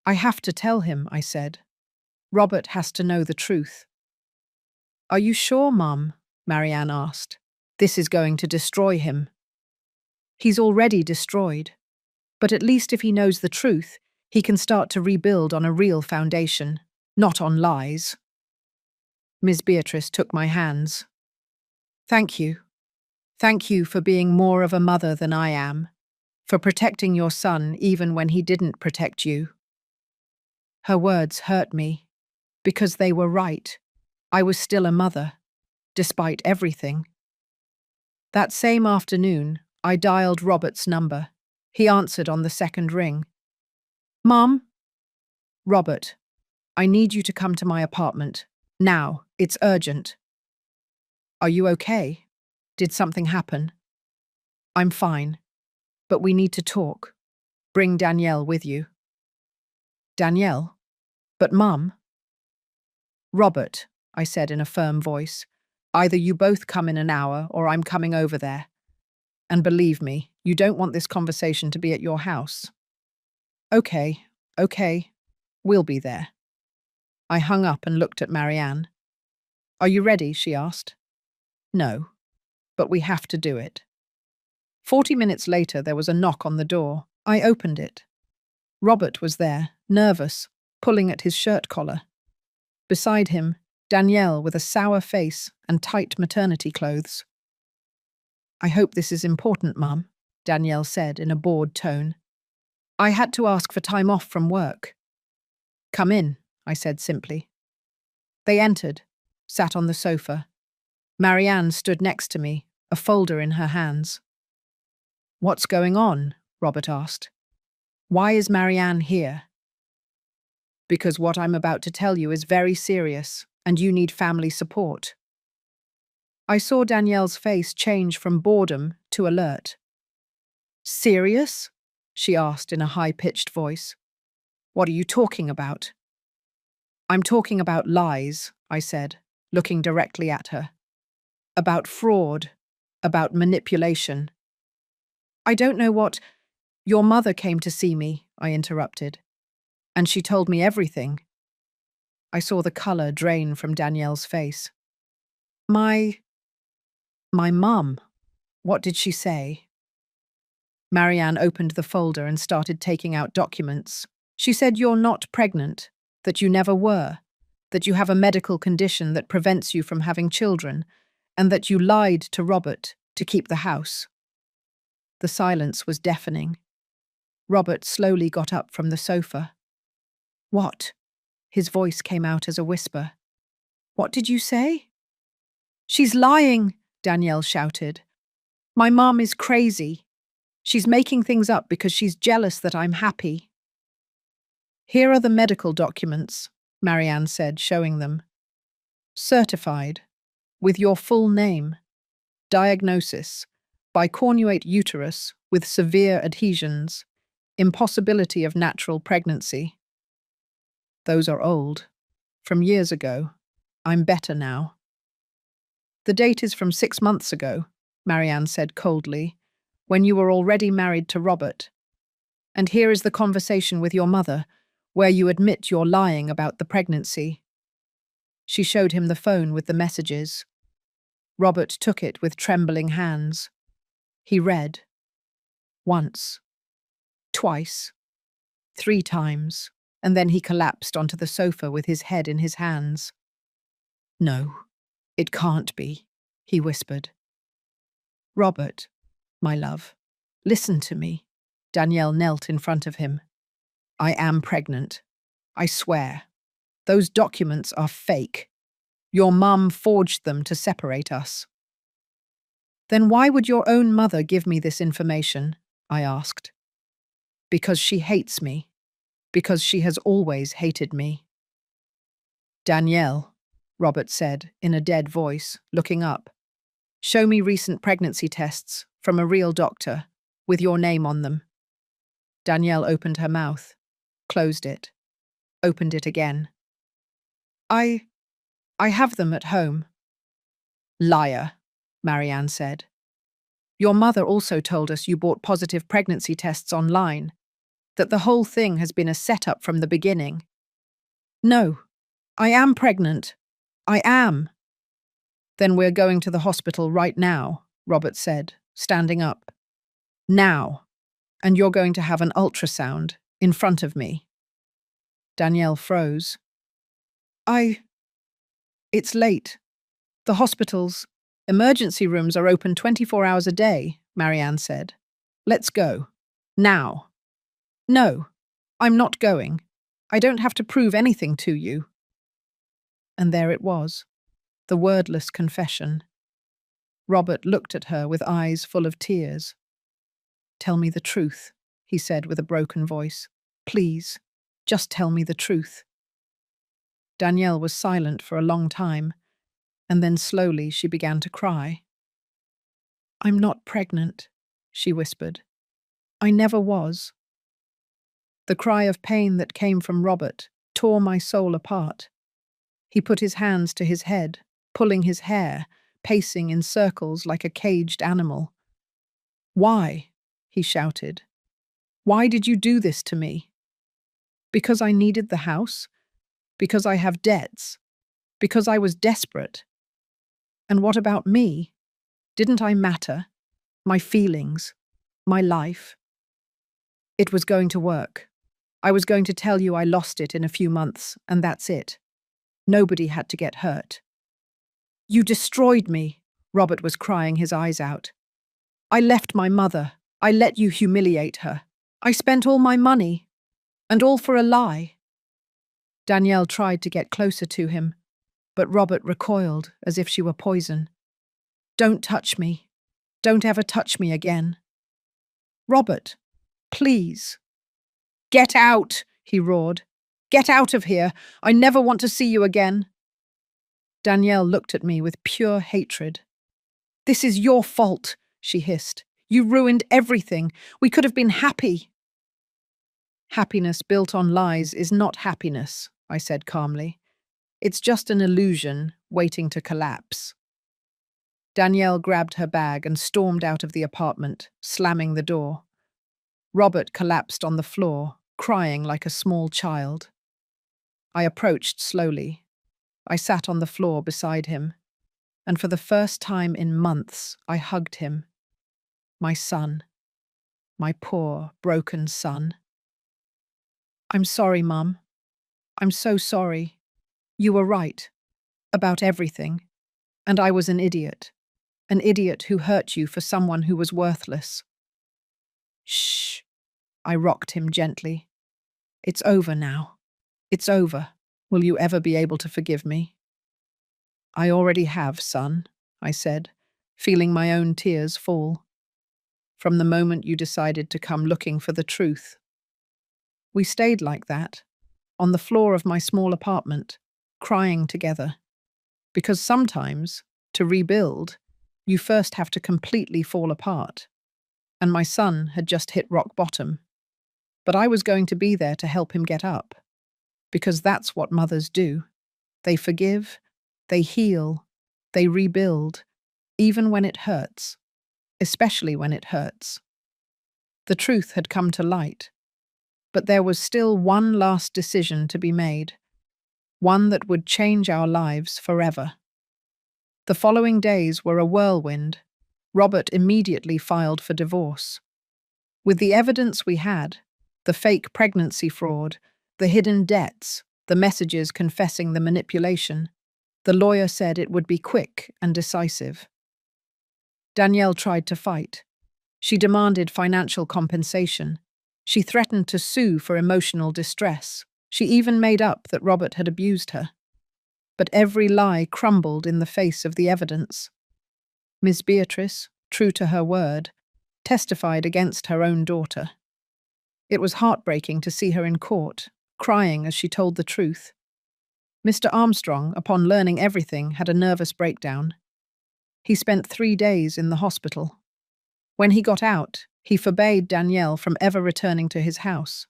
I have to tell him, I said. Robert has to know the truth. Are you sure, Mum? Marianne asked. This is going to destroy him. He's already destroyed. But at least if he knows the truth, he can start to rebuild on a real foundation, not on lies. Ms. Beatrice took my hands. Thank you. Thank you for being more of a mother than I am, for protecting your son even when he didn't protect you. Her words hurt me, because they were right. I was still a mother, despite everything. That same afternoon, I dialed Robert's number. He answered on the second ring. Mom? Robert, I need you to come to my apartment. Now, it's urgent. Are you okay? Did something happen? I'm fine, but we need to talk. Bring Danielle with you. Danielle? But Mum? Robert, I said in a firm voice. Either you both come in an hour or I'm coming over there. And believe me, you don't want this conversation to be at your house. Okay, okay, we'll be there. I hung up and looked at Marianne. Are you ready? She asked. No, but we have to do it. 40 minutes later, there was a knock on the door. I opened it. Robert was there, nervous, pulling at his shirt collar. Beside him, Danielle with a sour face and tight maternity clothes. I hope this is important, Mum, Danielle said in a bored tone. I had to ask for time off from work. Come in, I said simply. They entered, sat on the sofa. Marianne stood next to me, a folder in her hands. What's going on? Robert asked. Why is Marianne here? Because what I'm about to tell you is very serious, and you need family support. I saw Danielle's face change from boredom to alert. Serious? She asked in a high-pitched voice. What are you talking about? I'm talking about lies, I said, looking directly at her. About fraud, about manipulation. I don't know what… Your mother came to see me, I interrupted, and she told me everything. I saw the colour drain from Danielle's face. My mum, what did she say? Marianne opened the folder and started taking out documents. She said you're not pregnant, that you never were, that you have a medical condition that prevents you from having children, and that you lied to Robert to keep the house. The silence was deafening. Robert slowly got up from the sofa. What? His voice came out as a whisper. What did you say? She's lying, Danielle shouted. My mom is crazy. She's making things up because she's jealous that I'm happy. Here are the medical documents, Marianne said, showing them. Certified, with your full name. Diagnosis, bicornuate uterus with severe adhesions. Impossibility of natural pregnancy. Those are old. From years ago. I'm better now. The date is from 6 months ago, Marianne said coldly, when you were already married to Robert. And here is the conversation with your mother, where you admit you're lying about the pregnancy. She showed him the phone with the messages. Robert took it with trembling hands. He read. Once. Twice. 3 times. And then he collapsed onto the sofa with his head in his hands. No, it can't be, he whispered. Robert, my love, listen to me. Danielle knelt in front of him. I am pregnant. I swear. Those documents are fake. Your mum forged them to separate us. Then why would your own mother give me this information? I asked. Because she hates me. Because she has always hated me. Danielle, Robert said in a dead voice, looking up. Show me recent pregnancy tests from a real doctor, with your name on them. Danielle opened her mouth, closed it, opened it again. I have them at home. Liar, Marianne said. Your mother also told us you bought positive pregnancy tests online, that the whole thing has been a setup from the beginning. No, I am pregnant. I am. Then we're going to the hospital right now, Robert said, standing up. Now. And you're going to have an ultrasound in front of me. Danielle froze. It's late. The hospital's emergency rooms are open 24 hours a day, Marianne said. Let's go. Now. No, I'm not going. I don't have to prove anything to you. And there it was, the wordless confession. Robert looked at her with eyes full of tears. Tell me the truth, he said with a broken voice. Please, just tell me the truth. Danielle was silent for a long time, and then slowly she began to cry. I'm not pregnant, she whispered. I never was. The cry of pain that came from Robert tore my soul apart. He put his hands to his head, pulling his hair, pacing in circles like a caged animal. "Why?" he shouted. "Why did you do this to me?" "Because I needed the house? Because I have debts? Because I was desperate? And what about me? Didn't I matter? My feelings? My life?" "It was going to work. I was going to tell you I lost it in a few months, and that's it. Nobody had to get hurt." "You destroyed me," Robert was crying his eyes out. "I left my mother. I let you humiliate her. I spent all my money. And all for a lie." Danielle tried to get closer to him, but Robert recoiled as if she were poison. "Don't touch me. Don't ever touch me again." "Robert, please." "Get out," he roared. "Get out of here. I never want to see you again." Danielle looked at me with pure hatred. "This is your fault," she hissed. "You ruined everything. We could have been happy." "Happiness built on lies is not happiness," I said calmly. "It's just an illusion waiting to collapse." Danielle grabbed her bag and stormed out of the apartment, slamming the door. Robert collapsed on the floor, crying like a small child. I approached slowly. I sat on the floor beside him, and for the first time in months, I hugged him. My son. My poor, broken son. "I'm sorry, Mum. I'm so sorry. You were right. About everything. And I was an idiot. An idiot who hurt you for someone who was worthless." "Shh." I rocked him gently. "It's over now. It's over. Will you ever be able to forgive me?" "I already have, son," I said, feeling my own tears fall. "From the moment you decided to come looking for the truth." We stayed like that, on the floor of my small apartment, crying together. Because sometimes, to rebuild, you first have to completely fall apart. And my son had just hit rock bottom. But I was going to be there to help him get up. Because that's what mothers do. They forgive, they heal, they rebuild, even when it hurts, especially when it hurts. The truth had come to light, but there was still one last decision to be made, one that would change our lives forever. The following days were a whirlwind. Robert immediately filed for divorce. With the evidence we had, the fake pregnancy fraud, the hidden debts, the messages confessing the manipulation, the lawyer said it would be quick and decisive. Danielle tried to fight. She demanded financial compensation. She threatened to sue for emotional distress. She even made up that Robert had abused her. But every lie crumbled in the face of the evidence. Miss Beatrice, true to her word, testified against her own daughter. It was heartbreaking to see her in court, crying as she told the truth. Mr. Armstrong, upon learning everything, had a nervous breakdown. He spent 3 days in the hospital. When he got out, he forbade Danielle from ever returning to his house.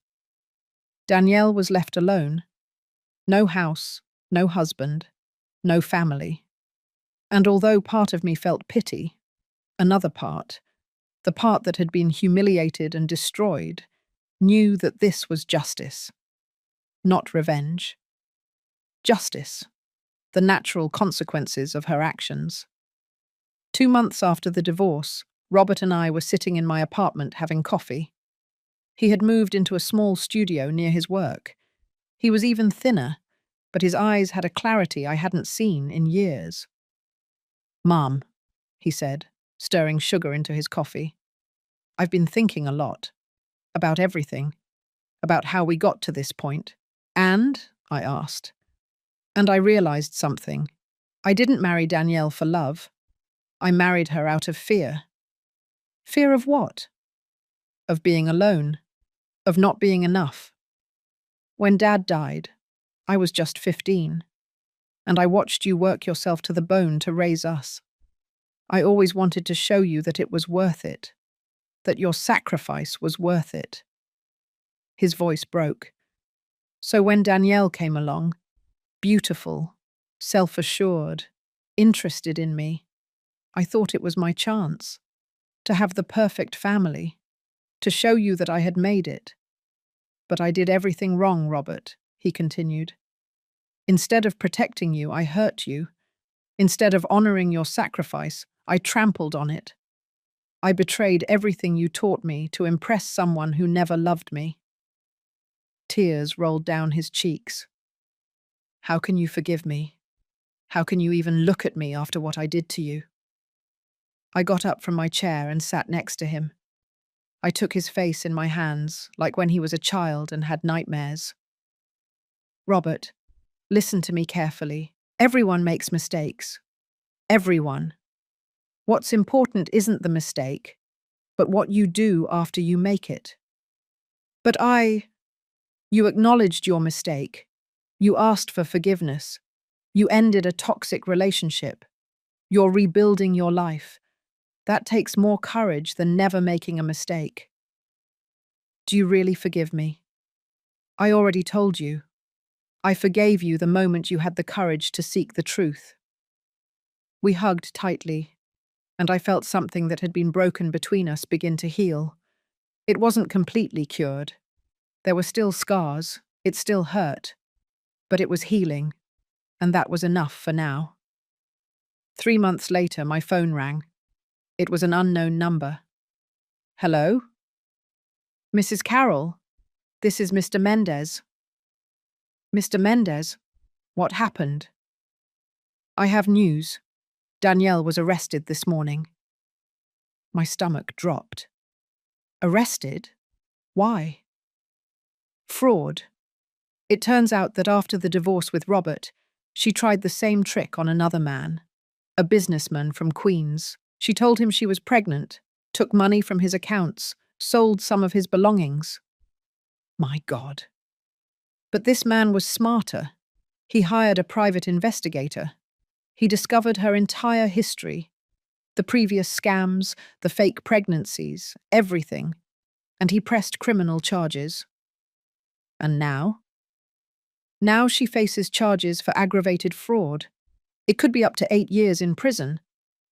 Danielle was left alone. No house, no husband, no family. And although part of me felt pity, another part, the part that had been humiliated and destroyed, knew that this was justice, not revenge. Justice, the natural consequences of her actions. 2 months after the divorce, Robert and I were sitting in my apartment having coffee. He had moved into a small studio near his work. He was even thinner, but his eyes had a clarity I hadn't seen in years. "Mom," he said, stirring sugar into his coffee, "I've been thinking a lot. About everything. About how we got to this point. And?" I asked. "And I realized something. I didn't marry Danielle for love. I married her out of fear." "Fear of what?" "Of being alone. Of not being enough. When Dad died, I was just 15. And I watched you work yourself to the bone to raise us. I always wanted to show you that it was worth it. That your sacrifice was worth it." His voice broke. So when Danielle came along, beautiful, self-assured, interested in me, I thought it was my chance to have the perfect family, to show you that I had made it. But I did everything wrong, Robert, he continued. Instead of protecting you, I hurt you. Instead of honoring your sacrifice, I trampled on it. I betrayed everything you taught me to impress someone who never loved me. Tears rolled down his cheeks. How can you forgive me? How can you even look at me after what I did to you? I got up from my chair and sat next to him. I took his face in my hands, like when he was a child and had nightmares. Robert, listen to me carefully. Everyone makes mistakes. Everyone. What's important isn't the mistake, but what you do after you make it. But you acknowledged your mistake. You asked for forgiveness. You ended a toxic relationship. You're rebuilding your life. That takes more courage than never making a mistake. Do you really forgive me? I already told you. I forgave you the moment you had the courage to seek the truth. We hugged tightly, and I felt something that had been broken between us begin to heal. It wasn't completely cured. There were still scars, it still hurt, but it was healing, and that was enough for now. 3 months later, my phone rang. It was an unknown number. Hello? Mrs. Carroll, this is Mr. Mendez. Mr. Mendez, what happened? I have news. Danielle was arrested this morning. My stomach dropped. Arrested? Why? Fraud. It turns out that after the divorce with Robert, she tried the same trick on another man, a businessman from Queens. She told him she was pregnant, took money from his accounts, sold some of his belongings. My God. But this man was smarter. He hired a private investigator. He discovered her entire history, the previous scams, the fake pregnancies, everything, and he pressed criminal charges. And now? Now she faces charges for aggravated fraud. It could be up to 8 years in prison.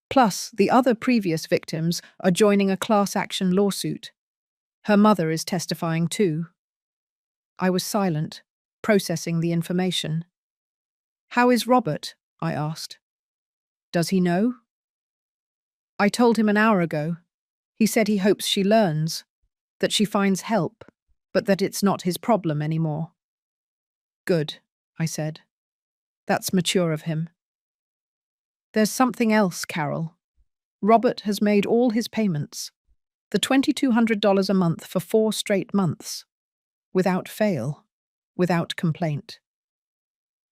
Plus, the other previous victims are joining a class action lawsuit. Her mother is testifying too. I was silent, processing the information. How is Robert? I asked. Does he know? I told him an hour ago. He said he hopes she learns, that she finds help, but that it's not his problem anymore. Good, I said. That's mature of him. There's something else, Carol. Robert has made all his payments. The $2,200 a month for 4 straight months. Without fail. Without complaint.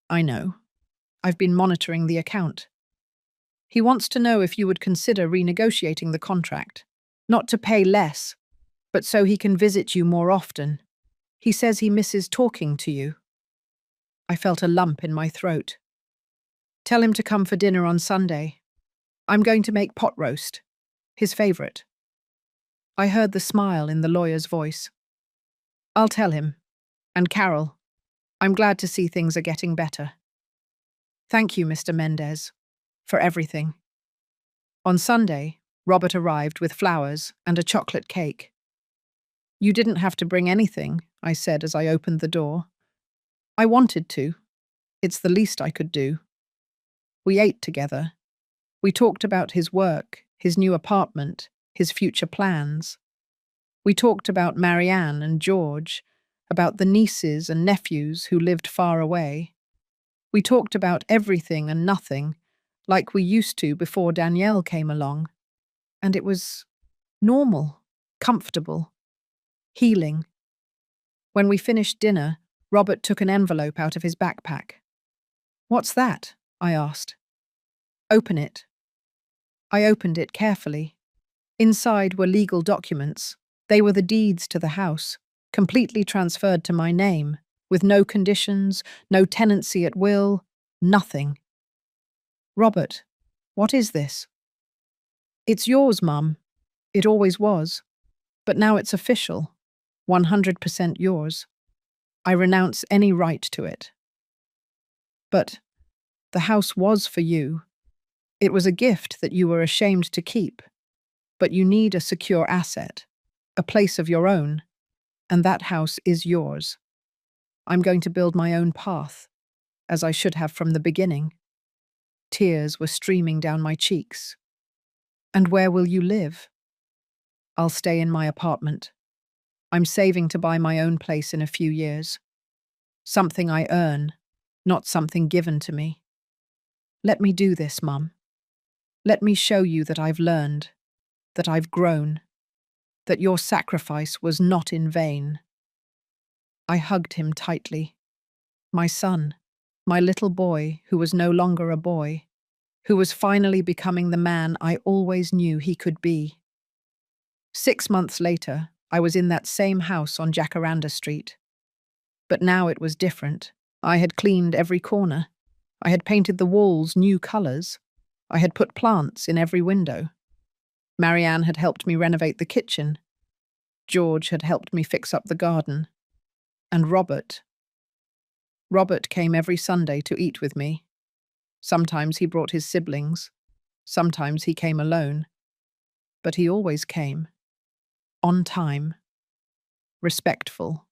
I know. I've been monitoring the account. He wants to know if you would consider renegotiating the contract. Not to pay less, but so he can visit you more often. He says he misses talking to you. I felt a lump in my throat. Tell him to come for dinner on Sunday. I'm going to make pot roast, his favourite. I heard the smile in the lawyer's voice. I'll tell him. And Carol, I'm glad to see things are getting better. Thank you, Mr. Mendez, for everything. On Sunday, Robert arrived with flowers and a chocolate cake. You didn't have to bring anything, I said as I opened the door. I wanted to. It's the least I could do. We ate together. We talked about his work, his new apartment, his future plans. We talked about Marianne and George, about the nieces and nephews who lived far away. We talked about everything and nothing, like we used to before Danielle came along. And it was normal, comfortable, healing. When we finished dinner, Robert took an envelope out of his backpack. What's that? I asked. Open it. I opened it carefully. Inside were legal documents. They were the deeds to the house, completely transferred to my name, with no conditions, no tenancy at will, nothing. Robert, what is this? It's yours, Mum. It always was. But now it's official. 100% yours. I renounce any right to it. But the house was for you. It was a gift that you were ashamed to keep. But you need a secure asset, a place of your own, and that house is yours. I'm going to build my own path, as I should have from the beginning. Tears were streaming down my cheeks. And where will you live? I'll stay in my apartment. I'm saving to buy my own place in a few years. Something I earn, not something given to me. Let me do this, Mum. Let me show you that I've learned, that I've grown, that your sacrifice was not in vain. I hugged him tightly. My son, my little boy who was no longer a boy, who was finally becoming the man I always knew he could be. 6 months later, I was in that same house on Jacaranda Street. But now it was different. I had cleaned every corner. I had painted the walls new colours. I had put plants in every window. Marianne had helped me renovate the kitchen. George had helped me fix up the garden. And Robert came every Sunday to eat with me. Sometimes he brought his siblings. Sometimes he came alone. But he always came. On time. Respectful.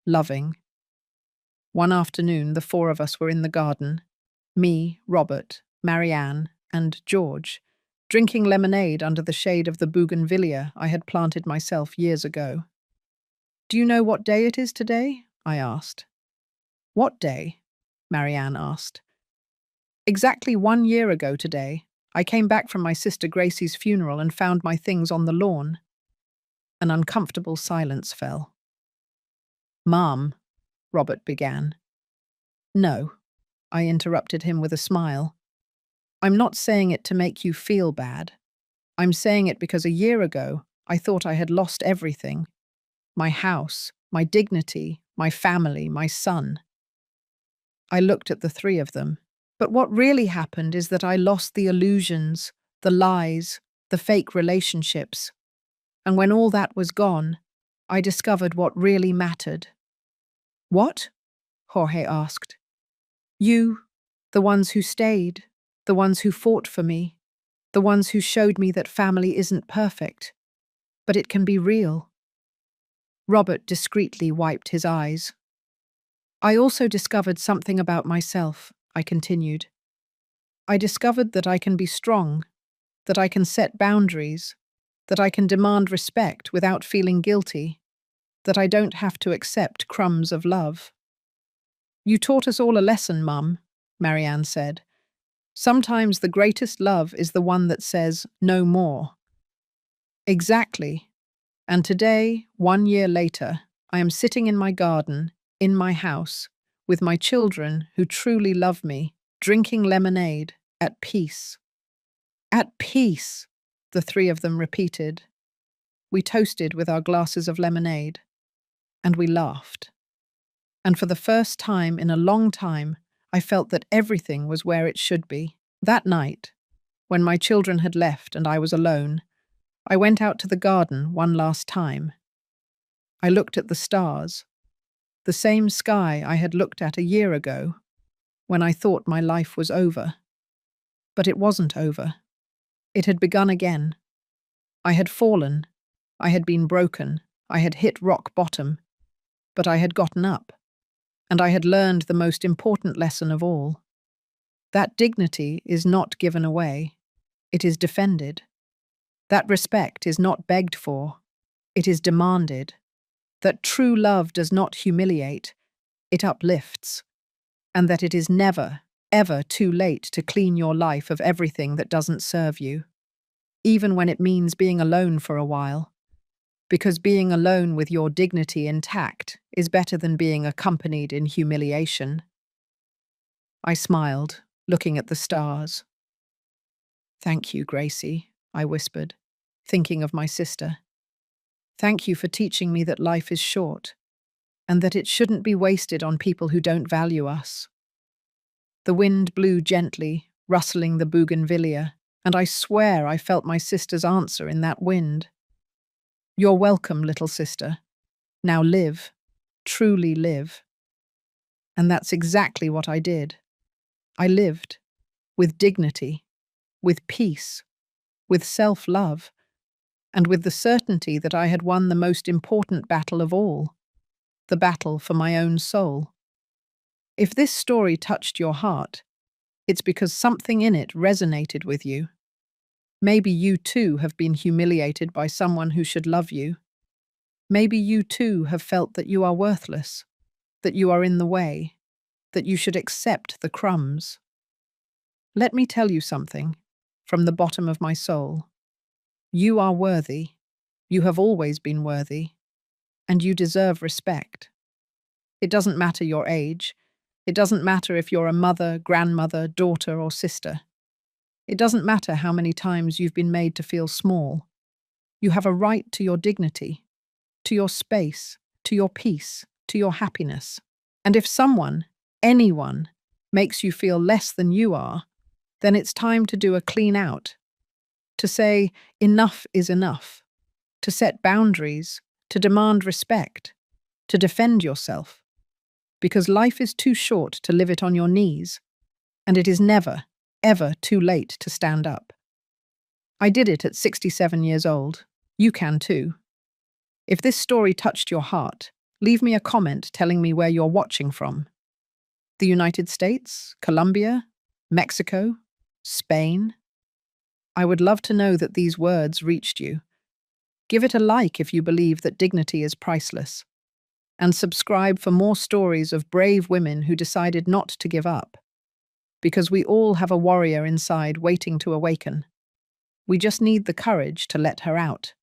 Loving. One afternoon, the 4 of us were in the garden. Me, Robert, Marianne, and George, drinking lemonade under the shade of the bougainvillea I had planted myself years ago. "Do you know what day it is today?" I asked. "What day?" Marianne asked. "Exactly 1 year ago today, I came back from my sister Gracie's funeral and found my things on the lawn." An uncomfortable silence fell. "Mom," Robert began. "No," I interrupted him with a smile. "I'm not saying it to make you feel bad. I'm saying it because a year ago, I thought I had lost everything. My house, my dignity, my family, my son." I looked at the 3 of them. But what really happened is that I lost the illusions, the lies, the fake relationships. And when all that was gone, I discovered what really mattered. "What?" Jorge asked. "You, the ones who stayed, the ones who fought for me, the ones who showed me that family isn't perfect, but it can be real." Robert discreetly wiped his eyes. "I also discovered something about myself," I continued. "I discovered that I can be strong, that I can set boundaries, that I can demand respect without feeling guilty, that I don't have to accept crumbs of love." "You taught us all a lesson, Mum," Marianne said. "Sometimes the greatest love is the one that says, 'No more.'" Exactly. And today, 1 year later, I am sitting in my garden, in my house, with my children who truly love me, drinking lemonade, at peace. "At peace," the 3 of them repeated. We toasted with our glasses of lemonade, and we laughed. And for the first time in a long time, I felt that everything was where it should be. That night, when my children had left and I was alone, I went out to the garden one last time. I looked at the stars, the same sky I had looked at a year ago, when I thought my life was over. But it wasn't over. It had begun again. I had fallen. I had been broken. I had hit rock bottom. But I had gotten up. And I had learned the most important lesson of all. That dignity is not given away. It is defended. That respect is not begged for. It is demanded. That true love does not humiliate. It uplifts. And that it is never, ever too late to clean your life of everything that doesn't serve you. Even when it means being alone for a while. Because being alone with your dignity intact is better than being accompanied in humiliation. I smiled, looking at the stars. "Thank you, Gracie," I whispered, thinking of my sister. "Thank you for teaching me that life is short, and that it shouldn't be wasted on people who don't value us." The wind blew gently, rustling the bougainvillea, and I swear I felt my sister's answer in that wind. "You're welcome, little sister. Now live, truly live. And that's exactly what I did. I lived with dignity, with peace, with self-love, and with the certainty that I had won the most important battle of all, the battle for my own soul. If this story touched your heart, it's because something in it resonated with you. Maybe you too have been humiliated by someone who should love you. Maybe you too have felt that you are worthless, that you are in the way, that you should accept the crumbs. Let me tell you something from the bottom of my soul. You are worthy. You have always been worthy. And you deserve respect. It doesn't matter your age. It doesn't matter if you're a mother, grandmother, daughter, or sister. It doesn't matter how many times you've been made to feel small. You have a right to your dignity, to your space, to your peace, to your happiness. And if someone, anyone, makes you feel less than you are, then it's time to do a clean out, to say enough is enough, to set boundaries, to demand respect, to defend yourself. Because life is too short to live it on your knees, and it is never, ever too late to stand up. I did it at 67 years old. You can too. If this story touched your heart, leave me a comment telling me where you're watching from. The United States, Colombia, Mexico, Spain? I would love to know that these words reached you. Give it a like if you believe that dignity is priceless. And subscribe for more stories of brave women who decided not to give up. Because we all have a warrior inside waiting to awaken. We just need the courage to let her out.